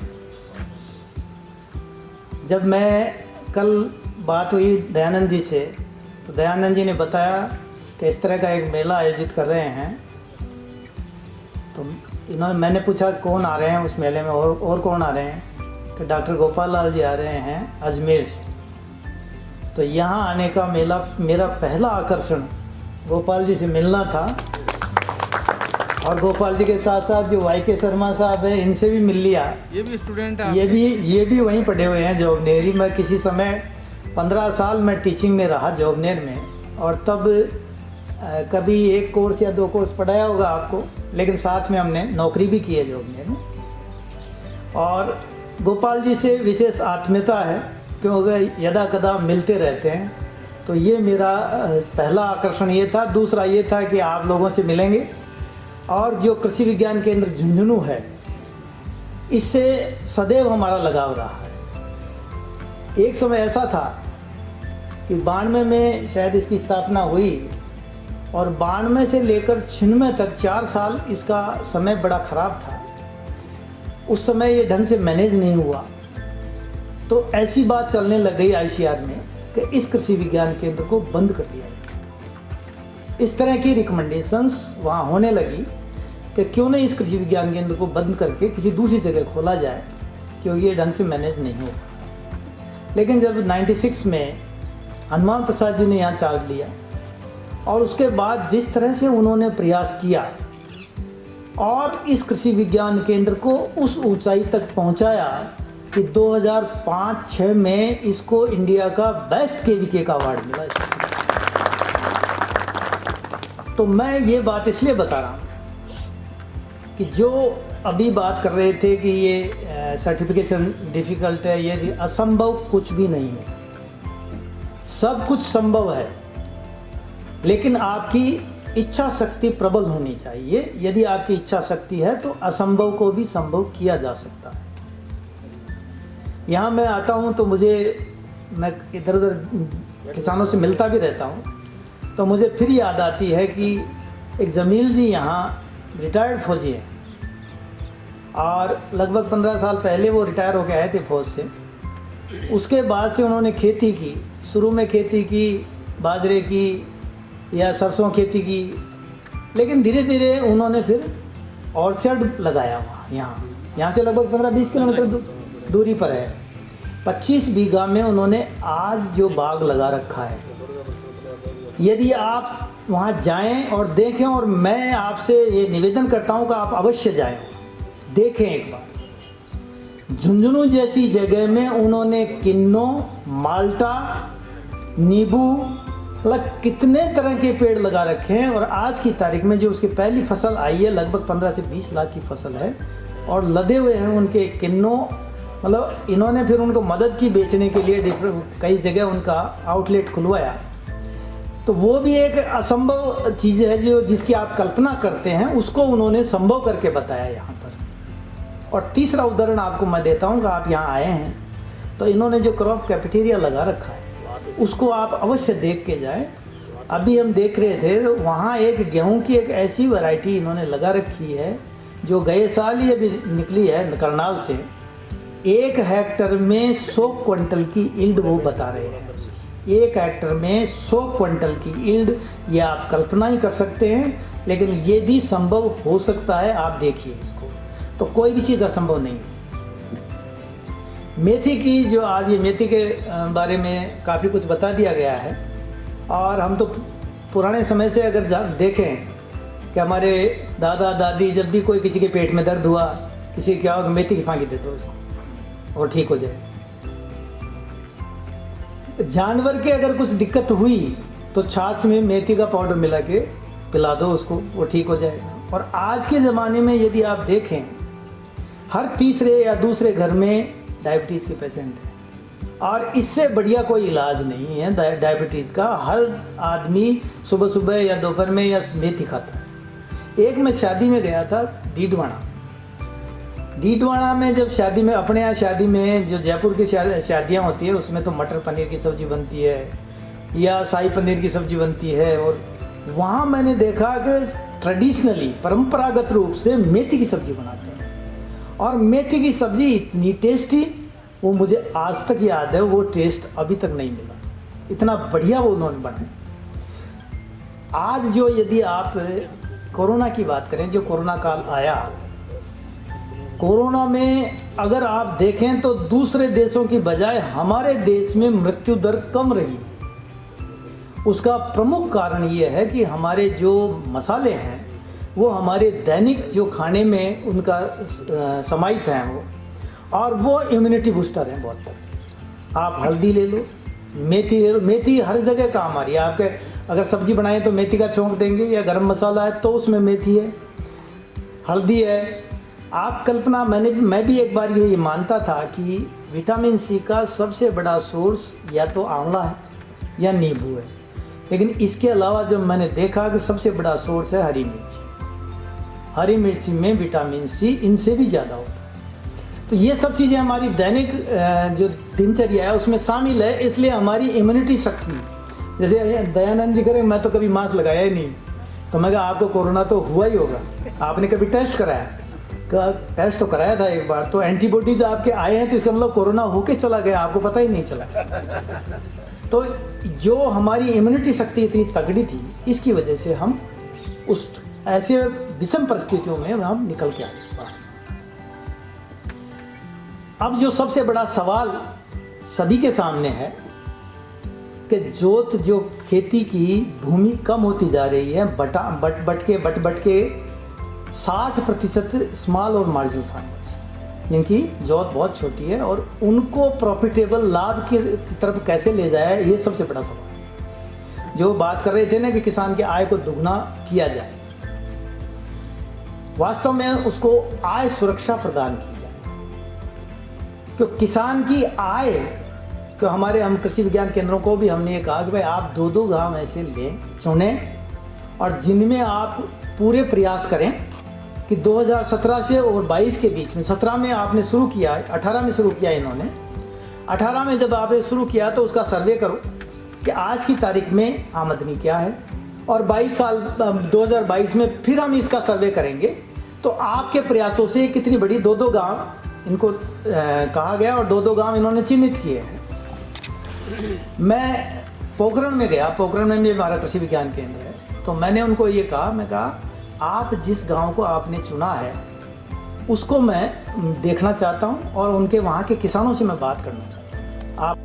जब मैं कल बात हुई दयानंद जी से, तो दयानंद जी ने बताया कि इस तरह का एक मेला आयोजित कर रहे हैं। तो मैंने पूछा कौन आ रहे हैं उस मेले में, और कौन आ रहे हैं, कि डॉक्टर गोपाल लाल जी आ रहे हैं अजमेर से। तो यहाँ आने का मेरा पहला आकर्षण गोपाल जी से मिलना था, और गोपाल जी के साथ साथ जो वाई के शर्मा साहब हैं, इनसे भी मिल लिया। ये भी स्टूडेंट है। ये भी वहीं पढ़े हुए हैं जोबनेरी में। किसी समय 15 साल मैं टीचिंग में रहा जोबनेर में, और तब कभी एक कोर्स या 2 कोर्स पढ़ाया होगा आपको, लेकिन साथ में हमने नौकरी भी की है जोबनेर में। और गोपाल जी से विशेष आत्मीयता है, क्योंकि यदा कदा मिलते रहते हैं। तो ये मेरा पहला आकर्षण ये था। दूसरा ये था कि आप लोगों से मिलेंगे, और जो कृषि विज्ञान केंद्र झुंझुनू है, इससे सदैव हमारा लगाव रहा है। एक समय ऐसा था कि 92 में शायद इसकी स्थापना हुई, और 92 से लेकर 96 तक 4 साल इसका समय बड़ा ख़राब था। उस समय ये ढंग से मैनेज नहीं हुआ, तो ऐसी बात चलने लग गई आईसीआर में कि इस कृषि विज्ञान केंद्र को बंद कर दिया जाए। इस तरह की रिकमेंडेशंस वहाँ होने लगी कि क्यों नहीं इस कृषि विज्ञान केंद्र को बंद करके किसी दूसरी जगह खोला जाए, क्योंकि ये ढंग से मैनेज नहीं होगा। लेकिन जब 96 में हनुमान प्रसाद जी ने यहाँ चार्ज लिया, और उसके बाद जिस तरह से उन्होंने प्रयास किया और इस कृषि विज्ञान केंद्र को उस ऊंचाई तक पहुंचाया कि 2005-06 में इसको इंडिया का बेस्ट केवीके का अवार्ड मिला। तो मैं ये बात इसलिए बता रहा हूँ कि जो अभी बात कर रहे थे कि ये सर्टिफिकेशन डिफ़िकल्ट है, ये असंभव कुछ भी नहीं है। सब कुछ संभव है, लेकिन आपकी इच्छा शक्ति प्रबल होनी चाहिए। यदि आपकी इच्छा शक्ति है तो असंभव को भी संभव किया जा सकता है। यहाँ मैं आता हूँ तो मैं इधर उधर किसानों से मिलता भी रहता हूँ, तो मुझे फिर याद आती है कि एक जमील जी यहाँ रिटायर्ड फौजी हैं, और लगभग 15 साल पहले वो रिटायर होकर आए थे फौज से। उसके बाद से उन्होंने खेती की, शुरू में खेती की, बाजरे की या सरसों खेती की, लेकिन धीरे धीरे उन्होंने फिर ऑर्चर्ड लगाया हुआ यहाँ से लगभग 15-20 किलोमीटर दूरी पर है। 25 बीघा में उन्होंने आज जो बाग लगा रखा है। यदि आप वहाँ जाएं और देखें, और मैं आपसे ये निवेदन करता हूँ कि आप अवश्य जाएं, देखें एक बार। झुंझुनू जैसी जगह में उन्होंने किन्नो, माल्टा, नींबू, मतलब कितने तरह के पेड़ लगा रखे हैं। और आज की तारीख में जो उसकी पहली फसल आई है, लगभग 15 से 20 लाख की फसल है, और लदे हुए हैं उनके किन्नो। मतलब इन्होंने फिर उनको मदद की बेचने के लिए कई जगह उनका आउटलेट खुलवाया। तो वो भी एक असंभव चीज़ है जिसकी आप कल्पना करते हैं, उसको उन्होंने संभव करके बताया यहाँ पर। और तीसरा उदाहरण आपको मैं देता हूँ कि आप यहाँ आए हैं तो इन्होंने जो क्रॉप कैफेटेरिया लगा रखा है, उसको आप अवश्य देख के जाएं। अभी हम देख रहे थे तो वहाँ एक गेहूं की एक ऐसी वैरायटी इन्होंने लगा रखी है जो गए साल ही अभी निकली है करनाल से। 1 हेक्टर में 100 क्विंटल की ईल्ड वो बता रहे हैं। 1 हेक्टर में 100 क्विंटल की ईल्ड, ये आप कल्पना ही कर सकते हैं, लेकिन ये भी संभव हो सकता है। आप देखिए इसको, तो कोई भी चीज़ असंभव नहीं है। मेथी की जो आज ये मेथी के बारे में काफ़ी कुछ बता दिया गया है, और हम तो पुराने समय से अगर देखें कि हमारे दादा दादी जब भी कोई किसी के पेट में दर्द हुआ, किसी क्या हो, मेथी की फांकी दे दो उसको और ठीक हो जाए। जानवर के अगर कुछ दिक्कत हुई तो छाछ में मेथी का पाउडर मिला के पिला दो उसको, वो ठीक हो जाएगा। और आज के ज़माने में यदि आप देखें, हर तीसरे या दूसरे घर में डायबिटीज़ के पेशेंट हैं, और इससे बढ़िया कोई इलाज नहीं है डायबिटीज़ का। हर आदमी सुबह सुबह या दोपहर में या मेथी खाता है। एक मैं शादी में गया था डीडवाना में, जब शादी में अपने यहाँ शादी में जो जयपुर की शादियाँ होती है उसमें तो मटर पनीर की सब्ज़ी बनती है या शाही पनीर की सब्ज़ी बनती है। और वहाँ मैंने देखा कि ट्रेडिशनली परंपरागत रूप से मेथी की सब्ज़ी बनाते हैं, और मेथी की सब्ज़ी इतनी टेस्टी, वो मुझे आज तक याद है, वो टेस्ट अभी तक नहीं मिला, इतना बढ़िया वो उन्होंने बनाया। आज जो यदि आप कोरोना की बात करें, जो कोरोना काल आया, कोरोना में अगर आप देखें तो दूसरे देशों की बजाय हमारे देश में मृत्यु दर कम रही। उसका प्रमुख कारण ये है कि हमारे जो मसाले हैं वो हमारे दैनिक जो खाने में उनका समाहित है वो, और वो इम्यूनिटी बूस्टर है बहुत तरह। आप हल्दी ले लो, मेथी ले लो, मेथी हर जगह काम आ रही है। आपके अगर सब्जी बनाएं तो मेथी का छौंक देंगे, या गरम मसाला है तो उसमें मेथी है, हल्दी है। आप कल्पना, मैं भी एक बार ये मानता था कि विटामिन सी का सबसे बड़ा सोर्स या तो आंवला है या नींबू है, लेकिन इसके अलावा जब मैंने देखा कि सबसे बड़ा सोर्स है हरी मिर्ची। हरी मिर्ची में विटामिन सी इनसे भी ज़्यादा होता है। तो ये सब चीज़ें हमारी दैनिक जो दिनचर्या है उसमें शामिल है, इसलिए हमारी इम्यूनिटी शक्ति, जैसे दयानंद जी करें, मैं तो कभी मास्क लगाया ही नहीं, तो मैं कहा आपको कोरोना तो हुआ ही होगा, आपने कभी टेस्ट कराया? टेस्ट तो कराया था एक बार, तो एंटीबॉडीज आपके आए हैं तो इसका मतलब कोरोना होके चला गया, आपको पता ही नहीं चला। तो जो हमारी इम्यूनिटी शक्ति इतनी तगड़ी थी, इसकी वजह से हम उस ऐसे विषम परिस्थितियों में हम निकल के आए। अब जो सबसे बड़ा सवाल सभी के सामने है कि जो खेती की भूमि कम होती जा रही है, बट के 60% स्मॉल और मार्जिनल फार्मर्स, जिनकी जोत बहुत छोटी है, और उनको प्रॉफिटेबल लाभ की तरफ कैसे ले जाए, ये सबसे बड़ा सवाल। जो बात कर रहे थे ना कि किसान की आय को दुगना किया जाए, वास्तव में उसको आय सुरक्षा प्रदान की जाए। तो किसान की आय तो हम कृषि विज्ञान केंद्रों को भी हमने ये कहा कि भाई आप 2-2 गांव ऐसे चुनें, और जिनमें आप पूरे प्रयास करें कि 2017 से और 22 के बीच में, 17 में आपने शुरू किया, 18 में शुरू किया इन्होंने, 18 में जब आपने शुरू किया तो उसका सर्वे करो कि आज की तारीख में आमदनी क्या है, और 2022 में फिर हम इसका सर्वे करेंगे, तो आपके प्रयासों से कितनी बड़ी 2-2 गांव इनको कहा गया, और 2-2 गांव इन्होंने चिन्हित किए हैं। मैं पोखरण में गया, पोखरण में भी हमारा कृषि विज्ञान केंद्र है, तो मैंने उनको ये कहा, मैं कहा आप जिस गांव को आपने चुना है उसको मैं देखना चाहता हूं, और उनके वहाँ के किसानों से मैं बात करना चाहता हूँ। आप